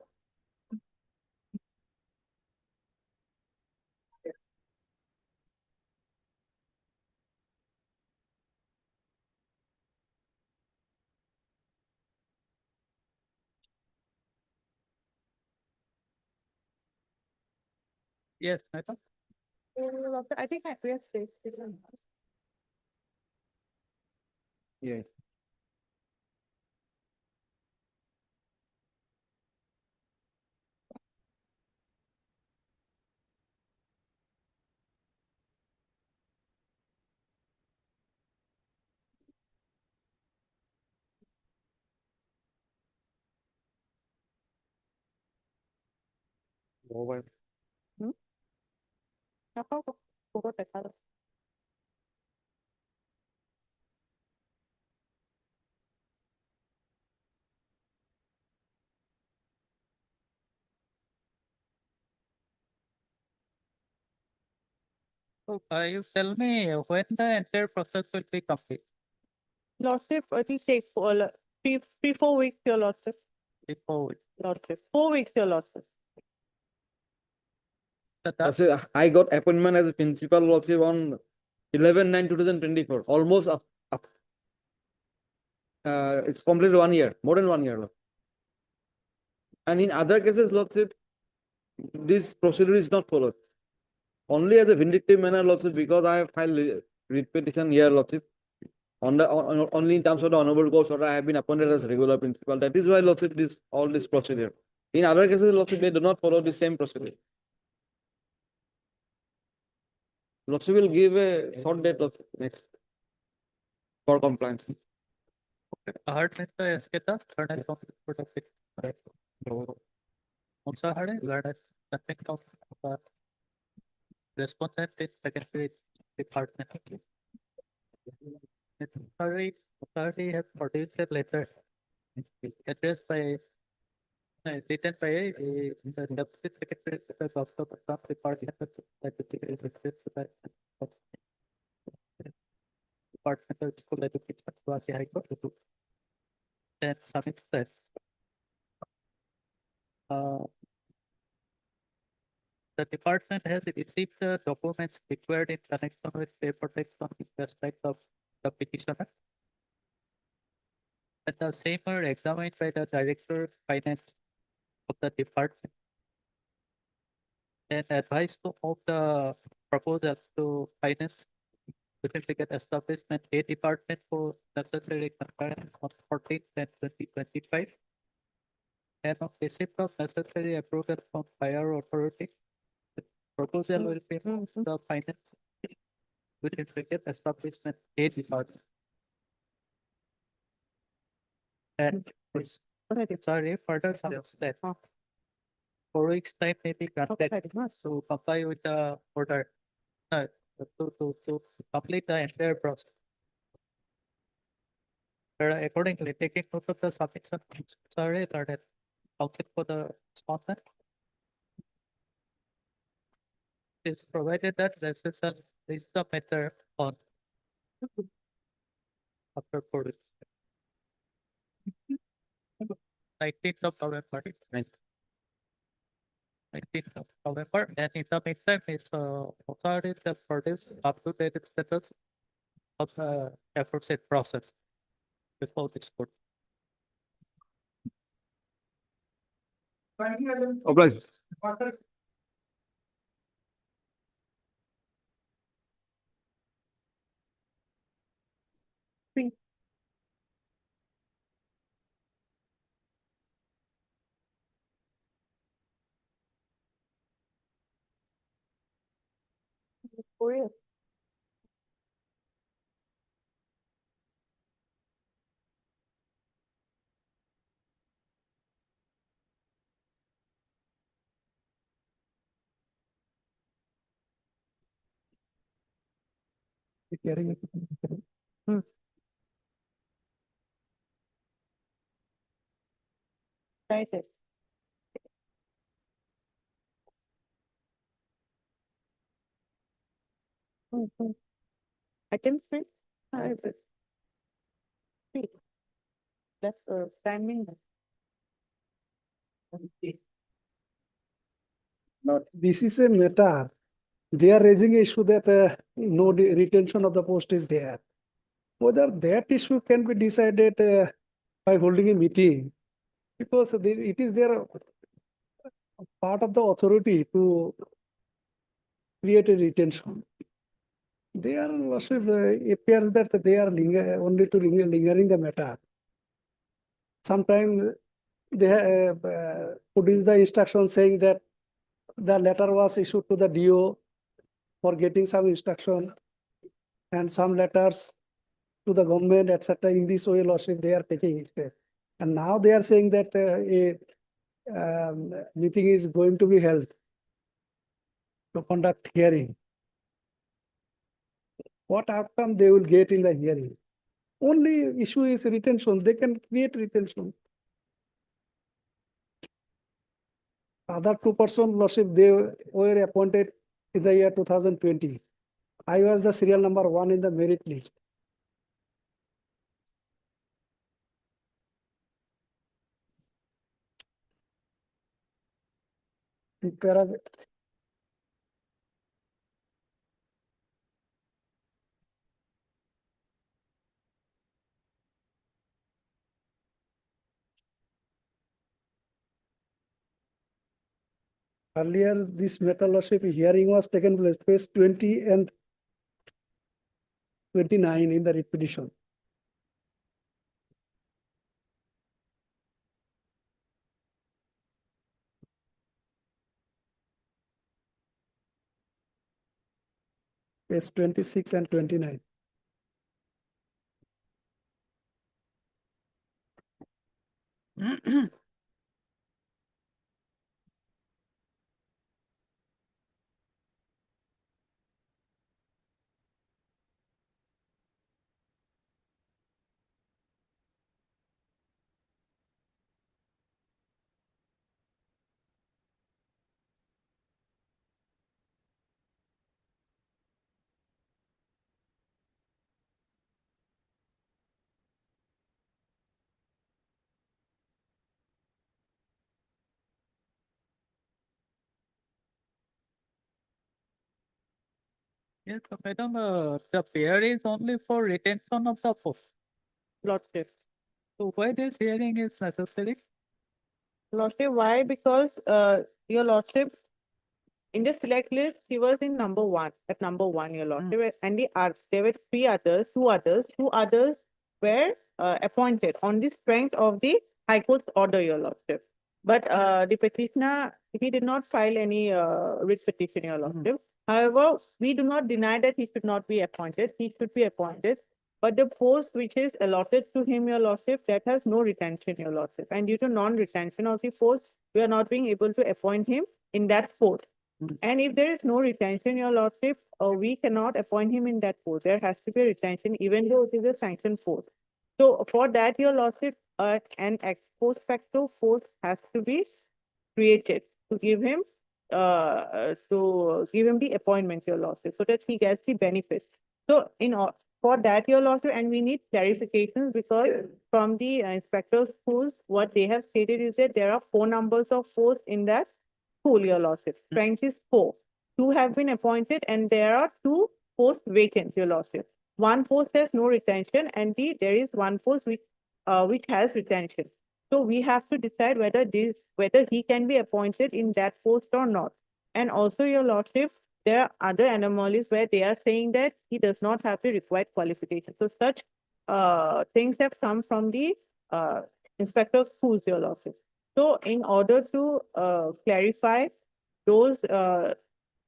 Yes, I thought. I think we have stayed. Yeah. So, you tell me when the entire process will be complete. Lordship, it will take 4 weeks, your lordship. Before we. Lordship, 4 weeks, your lordship. So I got appointment as a principal lordship on 11/9/2024. Almost up. It's complete 1 year, more than 1 year. And in other cases, lordship, this procedure is not followed. Only as a vindictive manner, lordship, because I have filed writ petition here, lordship. Only in terms of the honorable course order, I have been appointed as regular principal. That is why, lordship, all this procedure. In other cases, lordship, they do not follow the same procedure. Lordship will give a short date of next for compliance. Hard Mr. Esketas, Karnat Council for the pit. Also hard, nothing of respondent is secretary department. Authority has produced a letter addressed by written by the deputy secretary of the department of department of school education Guwahati High Court and submits that Uh, the department has received the documents required in connection with pay protection in respect of the petitioner. And the same are examined by the Director of Finance of the department and advised to move the proposal to finance certificate establishment A department for necessary concurrence on 14/10/2025 and on receipt of necessary approval from higher authority. The proposal will be moved to the finance certificate establishment A department. And sorry, further steps that 4 weeks time may be granted to comply with the order. To complete the entire process. Accordingly, taking note of the submission, sorry, that counsel for the respondent. Is provided that the system is the matter on. After 4 weeks. 19th of November. 19th of November, and in the meantime, is authorities have produced up to date status of the aforesaid process before this court. Obliged. Right. It. Attempts. See, that's timing. No, this is a matter. They are raising an issue that no retention of the post is there. Whether that issue can be decided by holding a meeting, because it is their part of the authority to create a retention. They are appears that they are only to lingering the matter. Sometimes they produce the instruction saying that the letter was issued to the DO for getting some instruction, and some letters to the government, etc. In this way, lordship, they are taking it. And now they are saying that a meeting is going to be held to conduct hearing. What outcome they will get in the hearing? Only issue is retention. They can create retention. Other 2 persons, lordship, they were appointed in the year 2020. I was the serial number 1 in the merit list. Earlier, this matter lordship hearing was taken place, page 20 and 29 in the writ petition. Page 26 and 29. Yes, so madam, the pair is only for retention of the post. Lordship. So why this hearing is necessary? Lordship, why? Because your lordship, in the select list, he was in number one, at number one, your lordship, and there were two others were appointed on the strength of the High Court's order, your lordship. But the petitioner, he did not file any writ petition, your lordship. However, we do not deny that he should not be appointed. He should be appointed. But the post which is allotted to him, your lordship, that has no retention, your lordship. And due to non-retention of the post, we are not being able to appoint him in that post. And if there is no retention, your lordship, we cannot appoint him in that post. There has to be a retention, even though it is a sanctioned post. So for that, your lordship, an ex post facto post has to be created to give him the appointment, your lordship, so that he gets the benefits. So for that, your lordship, and we need clarifications, because from the inspector of schools, what they have stated is that there are 4 numbers of posts in that school, your lordship. Strength is 4. 2 have been appointed, and there are 2 posts vacant, your lordship. 1 post has no retention, and there is 1 post which has retention. So we have to decide whether he can be appointed in that post or not. And also, your lordship, there are other anomalies where they are saying that he does not have the required qualification. So such things have come from the inspector of schools, your lordship. So in order to clarify those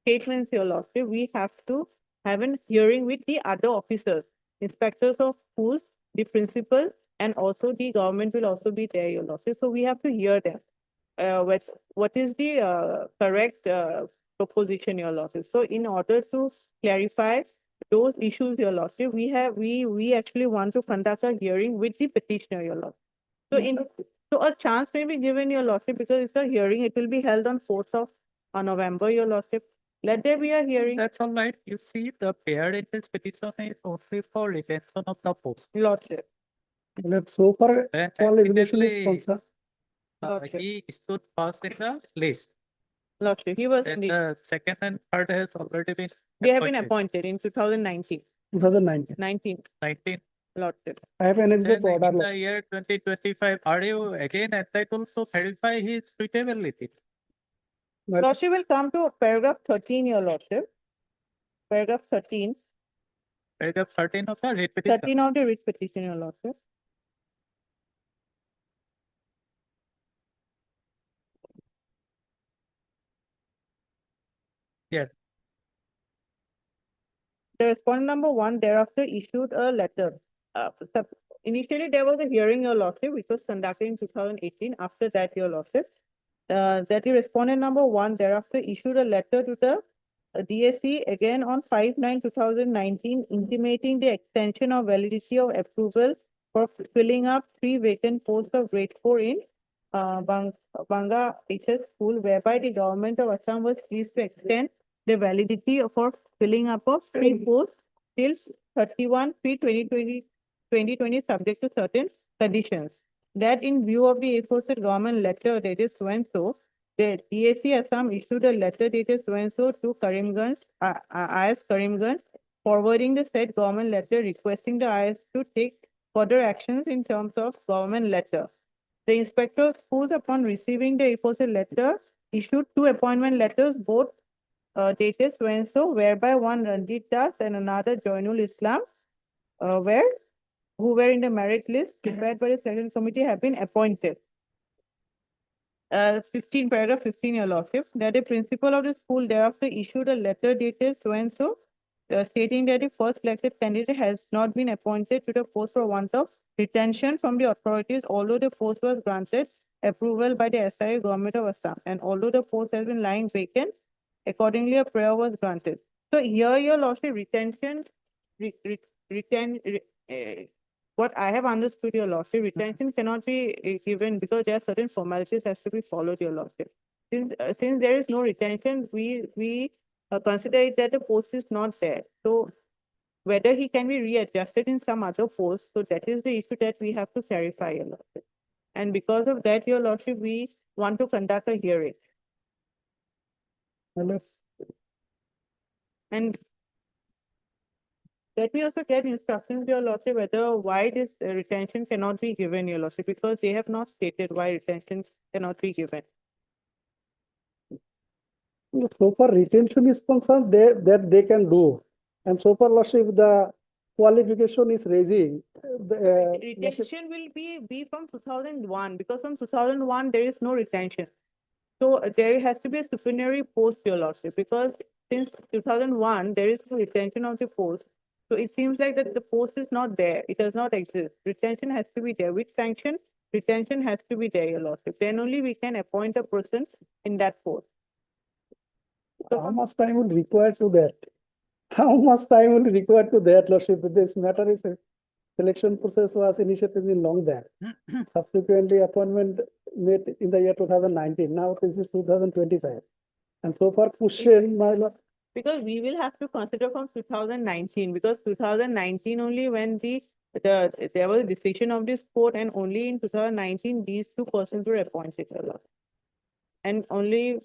statements, your lordship, we have to have a hearing with the other officers, inspectors of schools, the principal, and also the government will also be there, your lordship. So we have to hear them. What is the correct proposition, your lordship? So in order to clarify those issues, your lordship, we actually want to conduct a hearing with the petitioner, your lordship. So a chance may be given, your lordship, because it's a hearing. It will be held on 4th of November, your lordship. Let there be a hearing. That's all right. You see, the pair in this petition is only for retention of the post. Lordship. Let's so far Then all evaluation is evidently, concerned. he stood first in the list. Lordship, he was Then the second and third has already been they have been appointed in 2019. 2019. 19. Lordship. I have annexed the Then in order. the year 2025, are you again entitled to verify his suitability? Lordship will come to paragraph 13, your lordship. Paragraph 13. Paragraph 13 of the writ petition. 13 of the writ petition, your lordship. Yes. The respondent number 1 thereafter issued a letter. Initially, there was a hearing, your lordship, which was conducted in 2018. After that, your lordship, that the respondent number 1 thereafter issued a letter to the DSC again on 5/9/2019, intimating the extension of validity of approval for filling up 3 vacant posts of grade 4 in Banga HS school, whereby the government of Assam was pleased to extend the validity for filling up of 3 posts till 31/3/2020, subject to certain conditions. That in view of the aforesaid government letter dated so and so, the DSC Assam issued a letter dated so and so to Karimganj, IS Karimganj, forwarding the said government letter requesting the IS to take further actions in terms of government letter. The inspector of schools, upon receiving the aforesaid letter, issued 2 appointment letters, both dated so and so, whereby one Ranjit Das and another Joinul Islam, who were in the merit list prepared by the selection committee, have been appointed. 15, paragraph 15, your lordship, that the principal of the school thereafter issued a letter dated so and so, stating that the first selected candidate has not been appointed to the post for want of retention from the authorities, although the post was granted approval by the SIA government of Assam, and although the post has been lying vacant, accordingly a prayer was granted. So here, your lordship, what I have understood, your lordship, retention cannot be given because there are certain formalities has to be followed, your lordship. Since there is no retention, we consider it that the post is not there. So whether he can be readjusted in some other post, so that is the issue that we have to clarify, your lordship. And because of that, your lordship, we want to conduct a hearing. And Let me also get instructions, your lordship, whether why this retention cannot be given, your lordship, because they have not stated why retention cannot be given. So far retention is concerned, that they can do. And so far, lordship, the qualification is raising. Lordship, Retention will be from 2001, because from 2001 there is no retention. So there has to be a supernumerary post, your lordship, because since 2001 there is no retention of the post. So it seems like that the post is not there. It does not exist. Retention has to be there. With sanction, retention has to be there, your lordship. Then only we can appoint a person in that post. How much time will require to that? How much time will require to that, lordship? This matter is selection process was initiated in long back. Subsequently, appointment made in the year 2019. Now this is 2025. And so far, question, my lord. Because we will have to consider from 2019, because 2019 only when there was a decision of this court, and only in 2019 these two persons were appointed, your lord. And only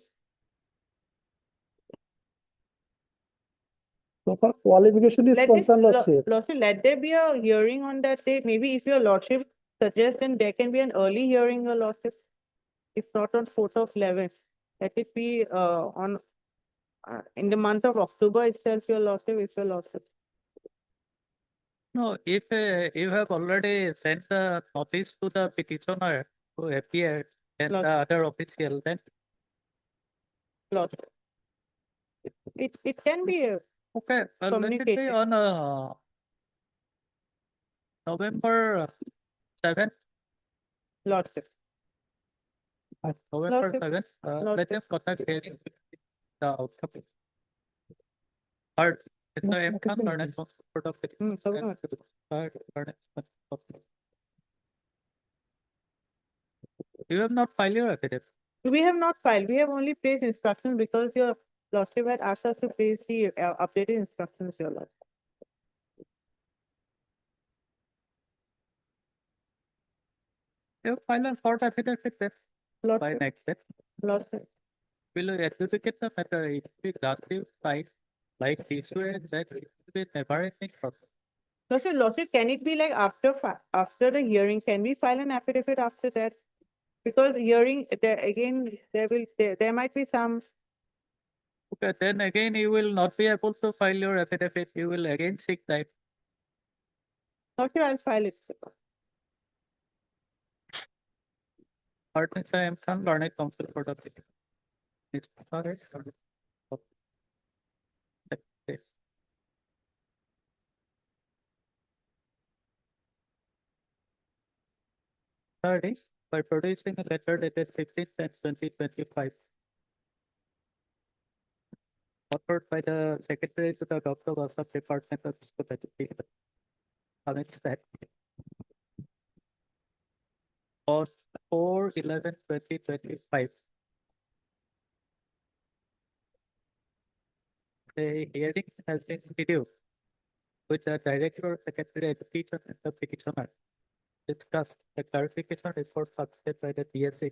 So far, qualification is concerned, lordship. lordship, let there be a hearing on that date. Maybe if your lordship suggests, then there can be an early hearing, your lordship. If not on 4th of 11th, let it be on in the month of October itself, your lordship, if your lordship. No, if you have already sent the notice to the petitioner to appear and the other official, then Lordship. It can be okay, let it be communicated. on November 7th. Lordship. November Lordship. 7th. Let Lordship. them contact hearing the outcome. Or it's a MCON or not sort of it. You have not filed your affidavit. We have not filed. We have only placed instructions because your lordship had asked us to place the updated instructions, your lordship. You file a short affidavit then by Lordship. next day. Lordship. Will you adjudicate the matter? It will be granted by like this way that it will be never ending process. Lordship, can it be like after the hearing? Can we file an affidavit after that? Because hearing there might be some. Okay, then again you will not be able to file your affidavit. You will again seek time. Lordship, I'll file it. Partners, I am from Learned Council for the it's correct. Okay. Third, by producing a letter dated 15/10/2025, authored by the Secretary to the Dr. Wasap Department of School Education. Comments that on 4/11/2025. The hearing has been scheduled with the Director of Secretary Education and the petitioner. Discuss the clarification report submitted by the DSA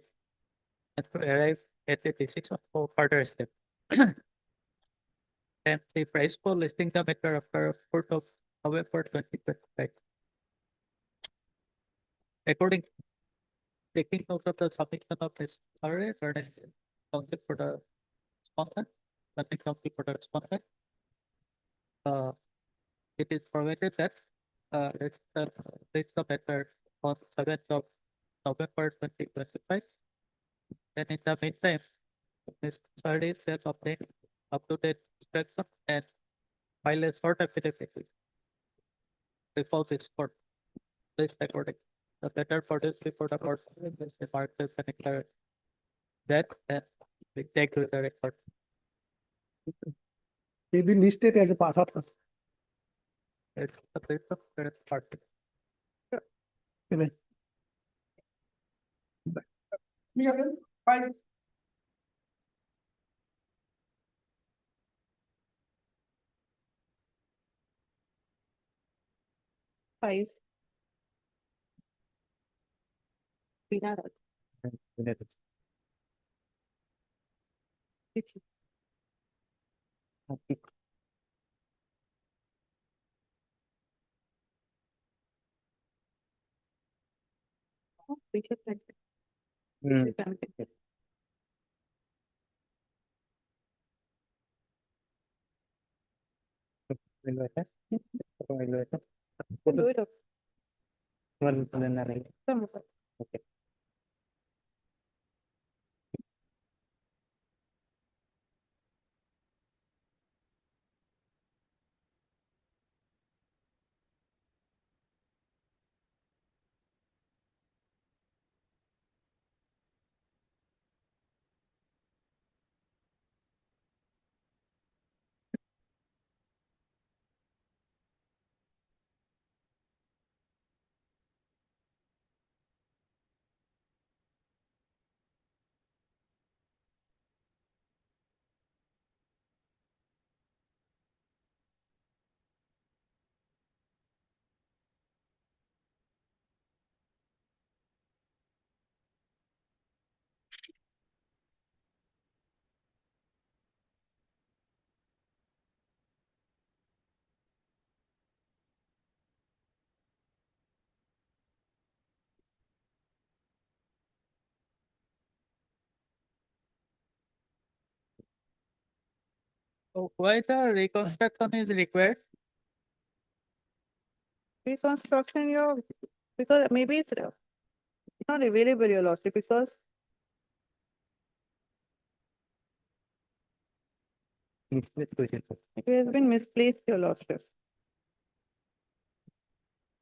and to arrive at the decision for further step. And the price for listing the matter after 4th of November 2025. According, taking note of the submission of this survey, Ernest Council for the respondent, nothing Council for the respondent. It is provided that let's the matter on 7th of November 2025. And in the meantime, Ms. Sardi self obtained up to date inspection and file a short affidavit before this court. Please according. The letter produced before the court is marked as an declaration that and we take to the record. May be listed as a part of the. It's the place of current party. Amen. Five. We should check. Hmm. Do it. Okay. So why the reconstruction is required? Reconstruction, because maybe it's not available, your lordship, because it has been misplaced, your lordship.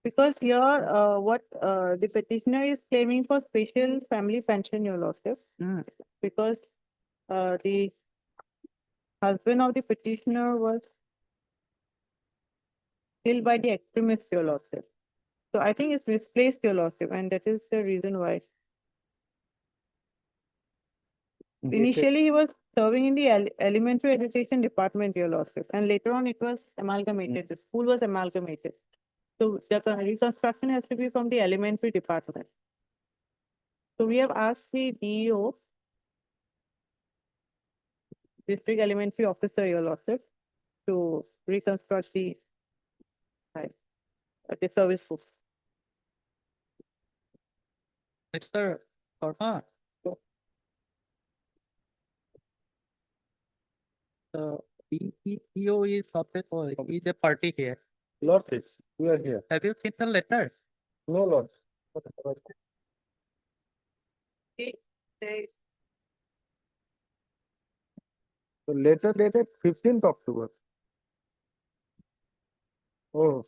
Because here, what the petitioner is claiming for special family pension, your lordship, because the husband of the petitioner was killed by the extremists, your lordship. So I think it's misplaced, your lordship, and that is the reason why. Initially, he was serving in the elementary education department, your lordship, and later on it was amalgamated. The school was amalgamated. So the reconstruction has to be from the elementary department. So we have asked the DEO, District Elementary Officer, your lordship, to reconstruct the service book. Mr. Verma. The DEO is subject or is a party here. Lordship, we are here. Have you seen the letter? No, Lord. So letter dated 15th October. Oh.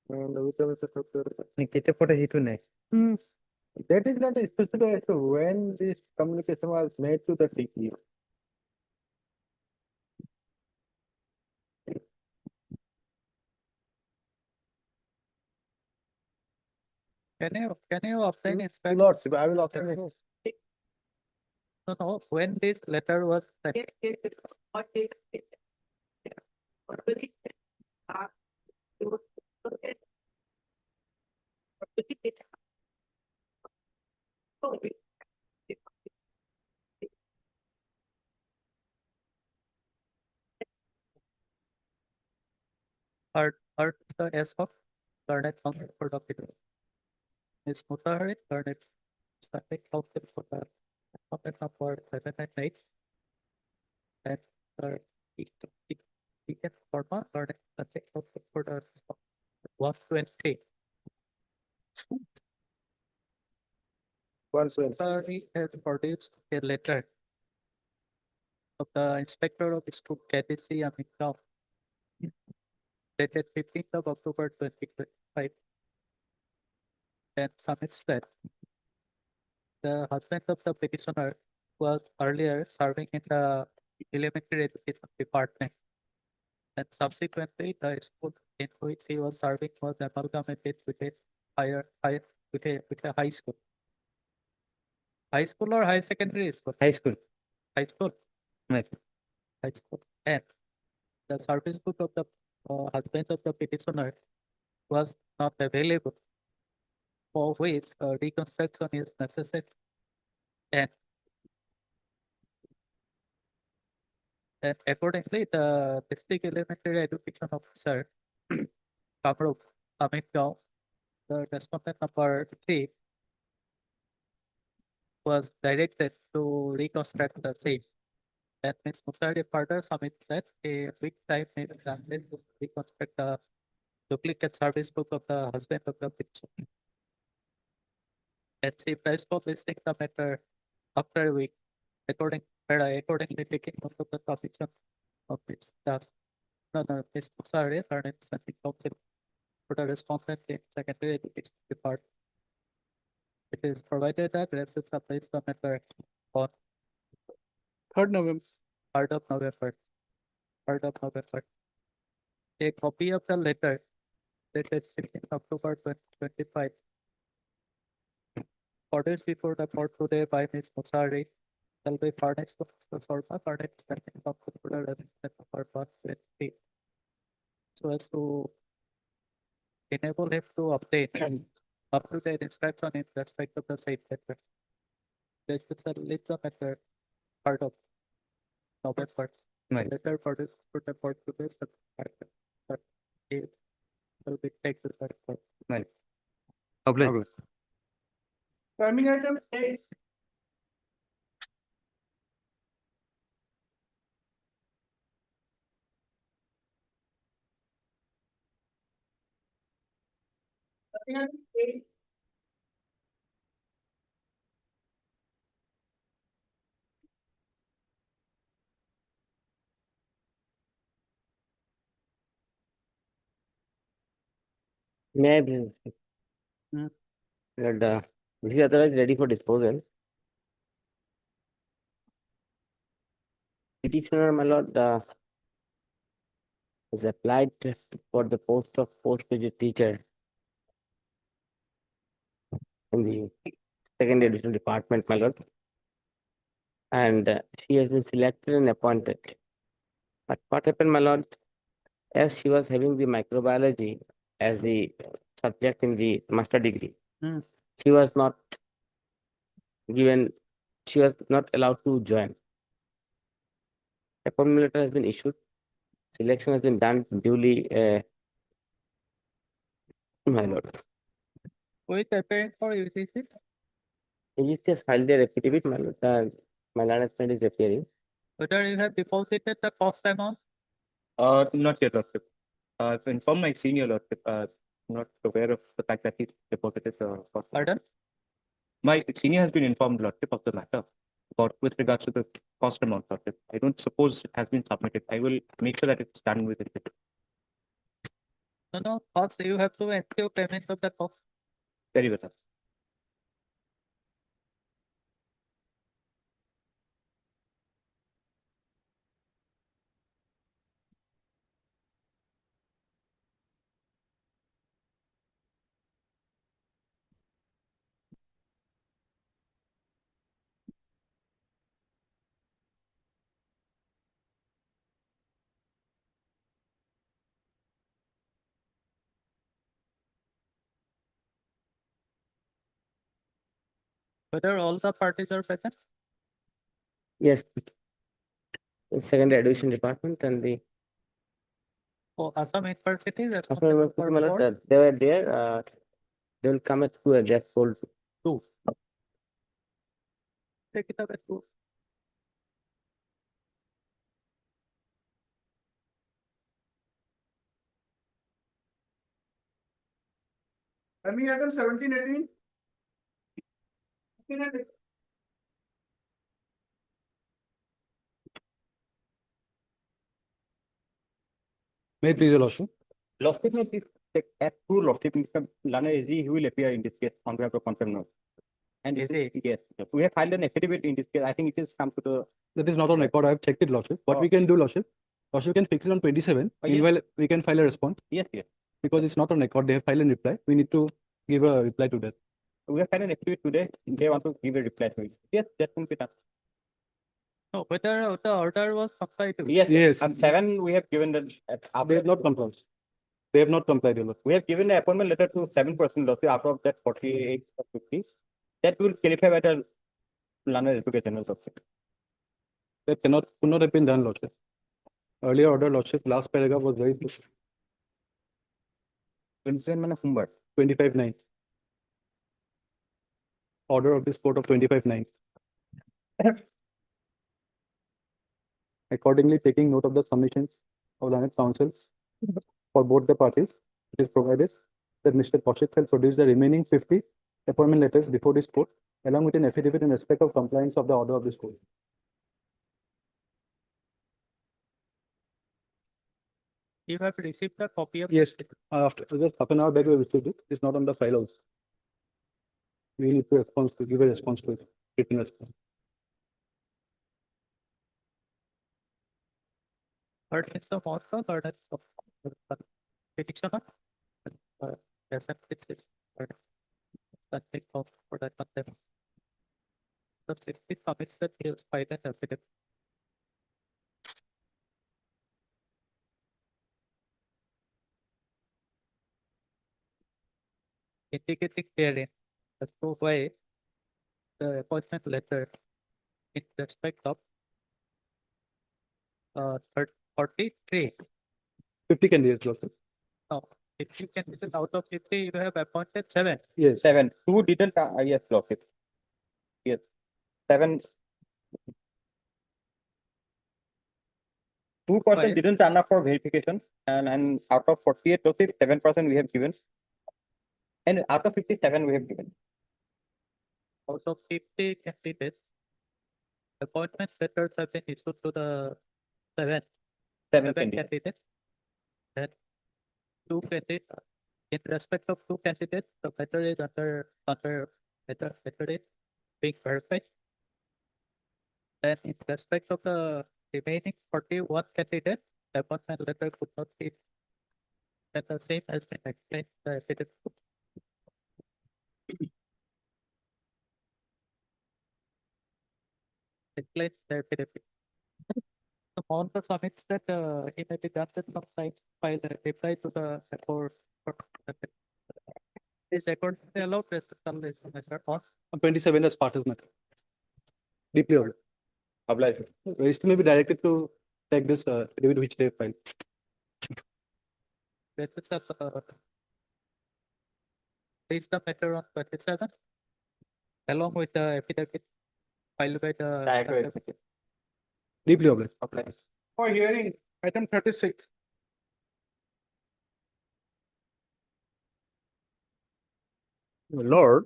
And that is not specific as to when this communication was made to the DPO. Can you obtain inspect? Lordship, I will obtain it. No, when this letter was sent. Art the S of Garnet County for document. Ms. Mutahari, Garnet Static Council for the document number 798. And Deacon Forma, Garnet Static Council for the 120. Mutahari has produced a letter of the inspector of school KBC Amikau dated 15th of October 2025 and submits that the husband of the petitioner was earlier serving in the elementary education department and subsequently the school in which he was serving was amalgamated with a with a high school. High school or high secondary school? High school. High school. Right. High school. And the service book of the husband of the petitioner was not available, for which reconstruction is necessary. And accordingly, the district elementary education officer, Kamrup Amit Gao, the respondent number 3, was directed to reconstruct the same. That Ms. Musari further submits that a week time may be granted to reconstruct the duplicate service book of the husband of the victim. And she respond listing the matter after a week, accordingly taking note of the submission of its task. No, Ms. Musari, her name is Sandy Council, for the respondent in secondary education department. It is provided that Resident supplies the matter on 3rd November. 3rd of November. 3rd of November. A copy of the letter dated 15th October 2025. Orders before the court today by Ms. Musari shall be furnished to Mr. Sorma, furnished the computer resident number 120. So as to enable him to obtain up-to-date instruction in respect of the same matter. This is a little matter part of November. Letter for this to the court today, but it will be taken to the court. Public. Coming item 8. May I please? Lord, this is otherwise ready for disposal. Petitioner, my lord, is applied for the post of postgraduate teacher in the second edition department, my lord. And she has been selected and appointed. But what happened, my lord, as she was having the microbiology as the subject in the master degree, she was not given, she was not allowed to join. Appointment letter has been issued. Selection has been done duly, my lord. Who is appearing for UCC? UGC has filed their affidavit, my lord. My management is appearing. Whether you have deposited the cost amount? Not yet, Lordship. I've informed my senior, Lordship, not aware of the fact that he's deposited the cost. Pardon? My senior has been informed, Lordship, of the matter about with regards to the cost amount, Lordship. I don't suppose it has been submitted. I will make sure that it's done with it. No, cost, you have to ensure payment of the cost. Very well, sir. Whether all the parties are present? Yes. The secondary education department and the For Assam University, that's Assam University, my lord, they were there. They will come at 2 address called 2. Take it up at 2. Coming item 17, 18. May I please, Your Lordship? Lordship, may please take at 2, Lordship, Mr. Lana Ezi, he will appear in this case on behalf of confirm now. And is it? Yes, we have filed an affidavit in this case. I think it is come to the. That is not on record. I have checked it, Lordship. What we can do, Lordship, we can fix it on 27. yes. Meanwhile, we can file a response. Yes, yes. Because it's not on record. They have filed a reply. We need to give a reply to that. We have filed an affidavit today. They want to give a reply to it. Yes, that can be done. No, whether the order was complied with. Yes, Yes. on 7, we have given the. They have not complied. They have not complied, Your Lord. We have given the appointment letter to 7% Lordship out of that 48 or 50. That will clarify whether Lana education is okay. That could not have been done, Lordship. Earlier order, Lordship, last paragraph was very specific. 27 মানে সোমবার 25/9. order of this court of 25-9. Accordingly, taking note of the submissions of learned counsel for both the parties, it is provided that Mr. Kaushik shall produce the remaining 50 appointment letters before this court, along with an affidavit in respect of compliance of the order of this court. You have received a copy of. Yes, after just half an hour back we received it. It's not on the file also. We need to respond to give a response to it, written response. Or it's the author or that's the petitioner. Yes, it's that take off for that content. The 60 commits that he has filed an affidavit. Indicating therein as to why the appointment letter in respect of 43. 50 candidates, Lord, sir. No, if you can, this is out of 50, you have appointed 7. Yes. 7. 2 didn't, yes, Lordship. Yes. 7. 2% Why? didn't turn up for verification, and out of 48 Lordship, 7% we have given. And out of 57 we have given. Out of 50 candidates, appointment letters have been issued to the 7 candidates. candidates. And 2 candidates, in respect of 2 candidates, the matter is under letter is being verified. And in respect of the remaining 41 candidates, the appointment letter could not be at the same as been explained in the affidavit. Explained the affidavit. The Mohandas submits that he may be granted some time to file a reply to the record. Is record allowed to some this matter or On 27 as part of matter. Deeply ordered. Obliged. Registry may be directed to take this affidavit which they filed. basis of place the matter on 27 along with the affidavit filed by the Deeply obliged. For hearing, item 36. Lord.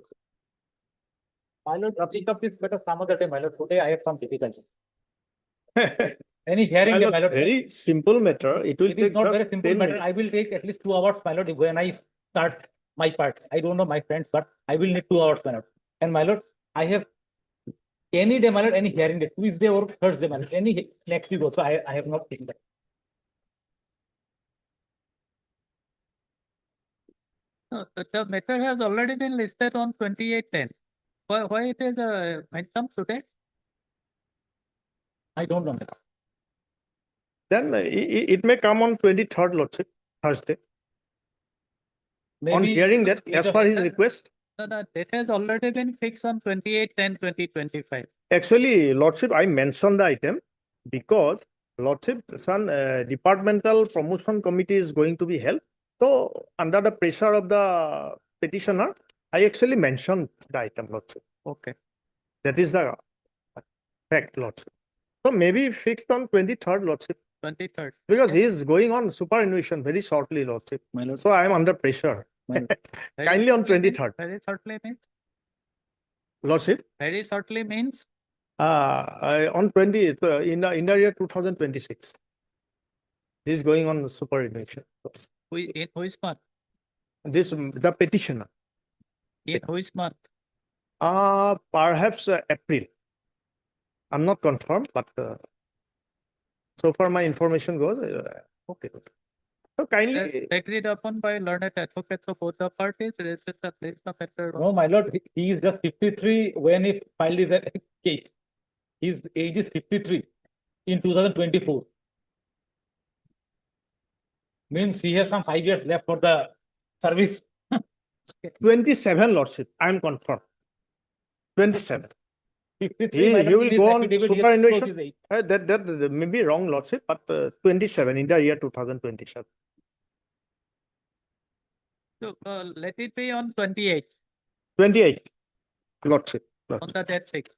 My lord, pick up this better some other time, my lord. Today I have some difficulty. Any hearing, my lord. Very simple matter. It will It is take not just very simple 10 matter. minutes. I will take at least 2 hours, my lord, when I start my part. I don't know my friends, but I will need 2 hours, my lord. And my lord, I have any day, my lord, any hearing day, Tuesday or Thursday, my lord, any next week also, I have not taken that. The matter has already been listed on 2810. Why it is mentioned today? I don't know. Then it may come on 23rd, Lordship, Thursday. On Maybe hearing that, it as is per his better. request, The date has already been fixed on 2810-2025. actually, Lordship, I mentioned the item because Lordship, some departmental promotion committee is going to be held. So under the pressure of the petitioner, I actually mentioned the item, Lordship. Okay. That is the fact, Lordship. So maybe fixed on 23rd, Lordship. 23rd. Because he is going on superannuation very shortly, Lordship. So I am under pressure. Kindly on 23rd. Very shortly means? Lordship, Very shortly means? on 20, in the year 2026. He is going on superannuation. In which month? This, the petitioner. In which month? Perhaps April. I'm not confirmed, but so far my information goes, okay. So kindly. As agreed upon by learned advocates of both the parties, this is the place the matter. No, my lord, he is just 53 when he filed his case. His age is 53 in 2024. Means he has some 5 years left for the service. 27, Lordship, I am confirmed. 27. 53, He my lord, will in his go on affidavit, he has superannuation. disclosed his age. That may be wrong, Lordship, but 27 in the year 2027. So let it be on 28. 28. Lordship. On the that six.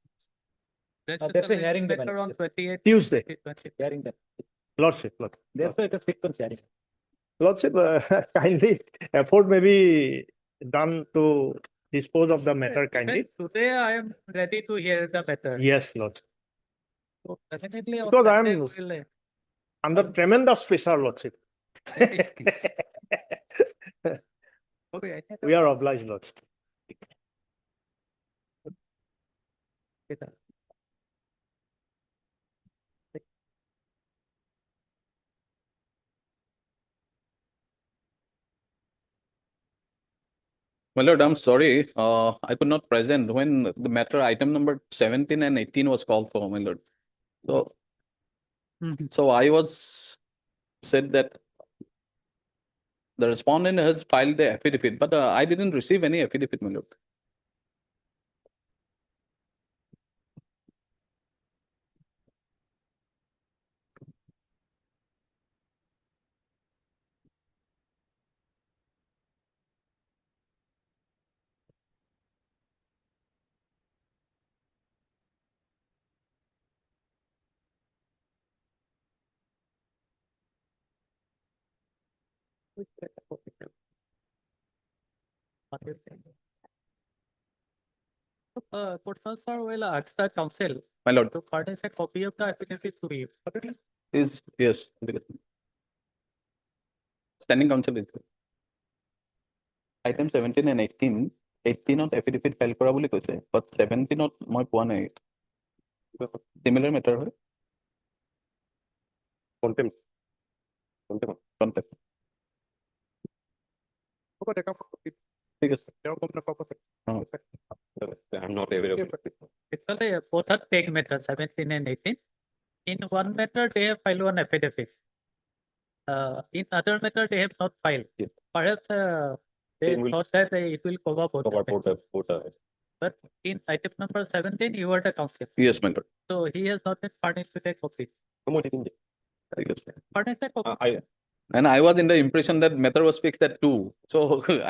That's a hearing the Matter on 28. Tuesday. Hearing that. Lordship, Lordship. Therefore, it is fixed on hearing. Lordship, kindly effort may be done to dispose of the matter kindly. Today I am ready to hear the matter. Yes, Lordship. So definitely on Because I Sunday am we will, under tremendous pressure, Lordship. okay, I think We are obliged, Lordship. that- My lord, I'm sorry, I could not present when the matter item number 17 and 18 was called for, my lord. So, so I was said that the respondent has filed the affidavit, but I didn't receive any affidavit, my lord. Court sir will ask the council My lord, to furnish a copy of the affidavit to you. is, yes. Standing counsel is there. Item 17 and 18, 18 ত affidavit file কৰা বুলি কৈছে, but 17 ত মই পোৱা নাই। Similar matter হয়? Contempt. Contempt. ঠিক আছে। I'm not aware of it. Actually, both are take matter 17 and 18. In one matter, they have filed one affidavit. In other matter, they have not filed. Perhaps they Same will- thought that it will cover both. the Cover matters. both are. But in item number 17, you are the council. Yes, my lord. So he has not been furnished with a copy. Yes. Furnish a copy. And I was in the impression that matter was fixed at 2. So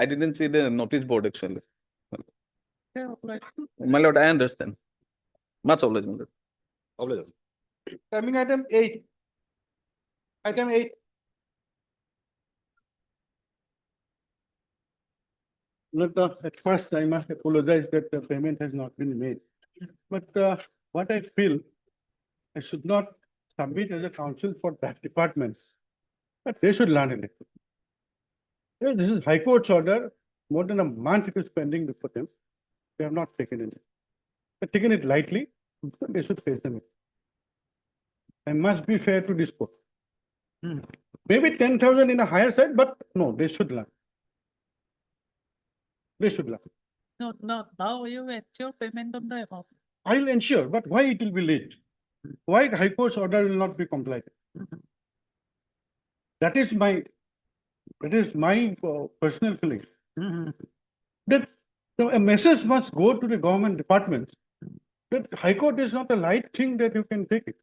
I didn't see the notice board actually. Yeah, like, My lord, I understand. Much obliged, my lord. Coming item 8. Item 8. Look, at first I must apologize that the payment has not been made. But what I feel, I should not submit as a counsel for that department. But they should learn it. Yeah, this is High Court's order. More than a month it is pending before them. They have not taken it. They've taken it lightly. They should face them. I must be fair to this court. Maybe 10,000 in a higher side, but no, they should learn. They should learn. no, now you ensure payment on the amount. I will ensure, but why it will be late? Why High Court's order will not be complied? That is my personal feeling. That a message must go to the government departments that High Court is not a light thing that you can take it.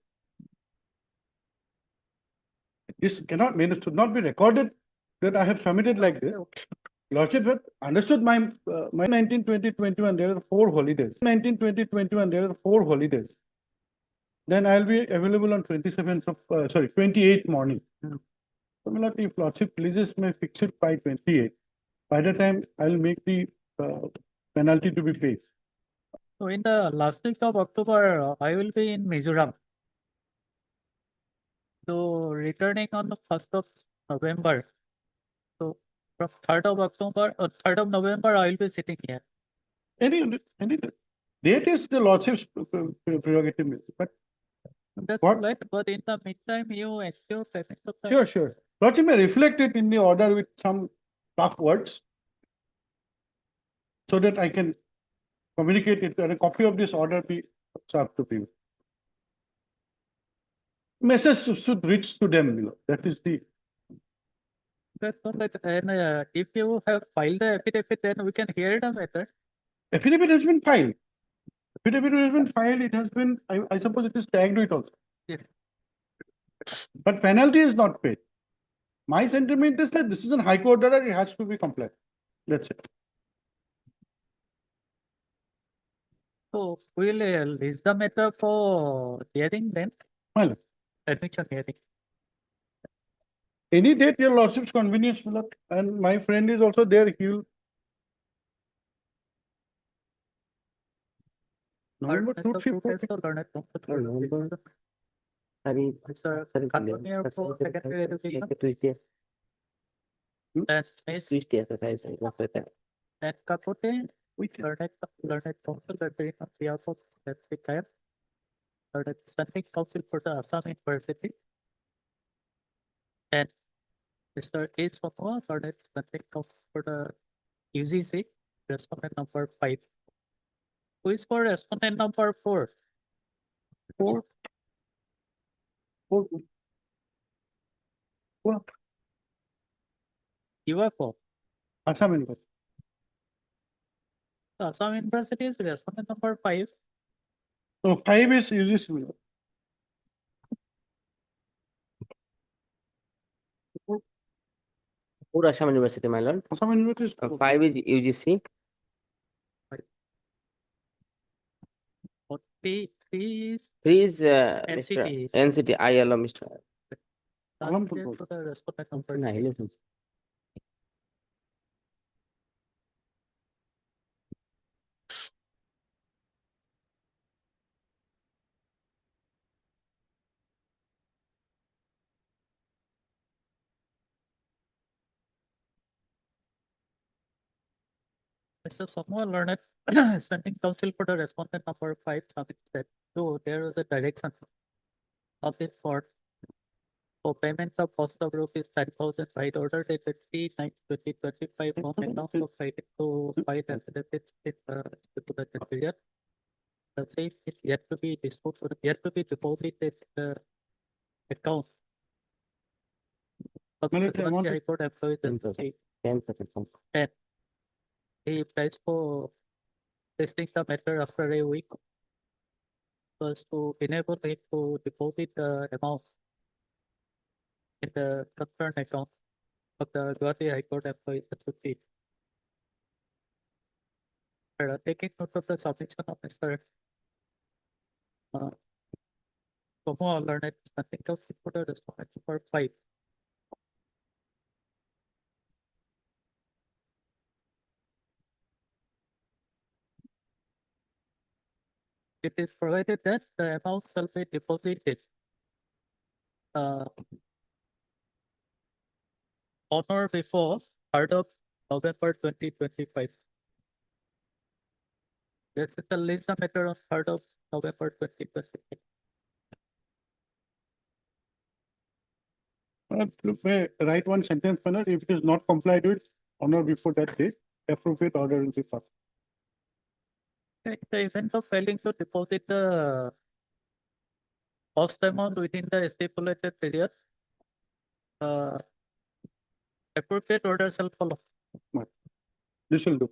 This cannot mean, it should not be recorded that I have submitted like this. Lordship had understood my 19, 20, 21, there are 4 holidays. 19, 20, 21, there are 4 holidays. Then I'll be available on 27th of, 28th morning. Similarly, if Lordship pleases may fix it by 28. By the time I'll make the penalty to be paid. So in the last week of October, I will be in Mizoram. So returning on the 1st of November. So from 3rd of October or 3rd of November, I will be sitting here. Any date is the Lordship's prerogative, but That's What? right, but in the meantime, you ensure payment of the. sure. Lordship may reflect it in the order with some tough words so that I can communicate it and a copy of this order be served to you. Message should reach to them, that is the. That's all right. And if you have filed the affidavit, then we can hear the matter. Affidavit has been filed. Affidavit has been filed, it has been, I suppose it is tagged with also. Yeah. But penalty is not paid. My sentiment is that this is a High Court order, it has to be complied. That's it. So we'll list the matter for hearing then. My lord. Admission hearing. Any date your lordship's convenience, my lord, and my friend is also there, he will. November Or two, the three, two four. days or learned November. Sorry, Sir, sorry, California for secondary education. Tuesday. And Miss Tuesday, sorry, what's that? and Capote, we learned council that they on behalf of specific time. Learned standing council for the Assam University. And Mr. A. Sonoa, learned standing council for the UGC, respondent number 5. Who is for respondent number 4? 4. 4. What? UFO. Assam University. Assam University is respondent number 5. So 5 is UGC. my lord. Who Assam University, my lord? Assam University is. 5 is UGC. 43 is 3 is NCT. Mr. NCT, ILO, Mr. targeted for the respondent number No, 9. Mr. Samuel learned standing counsel for the respondent number 5 submit that so there is a direction of this court for payment of cost of rupees 10,000 by order dated 3/9/2025 from account of cited to file affidavit in the stipulated period. The same is yet to be disposed of, yet to be deposited the account. Of the Military amount High Court employees and 10%. 10. He applies for testing the matter after a week. Was to enable him to deposit the amount in the concerned account of the Guwahati High Court employees that should be. Taking note of the submission of Mr. Tomo learned standing counsel for the respondent number 5. It is provided that the amount shall be deposited on or before 3rd of November 2025. Yes, it will list the matter on 3rd of November 2025. May write one sentence, my lord, if it is not complied with on or before that date, appropriate order will be passed. In the event of failing to deposit the cost amount within the stipulated period, appropriate order shall follow. This will do.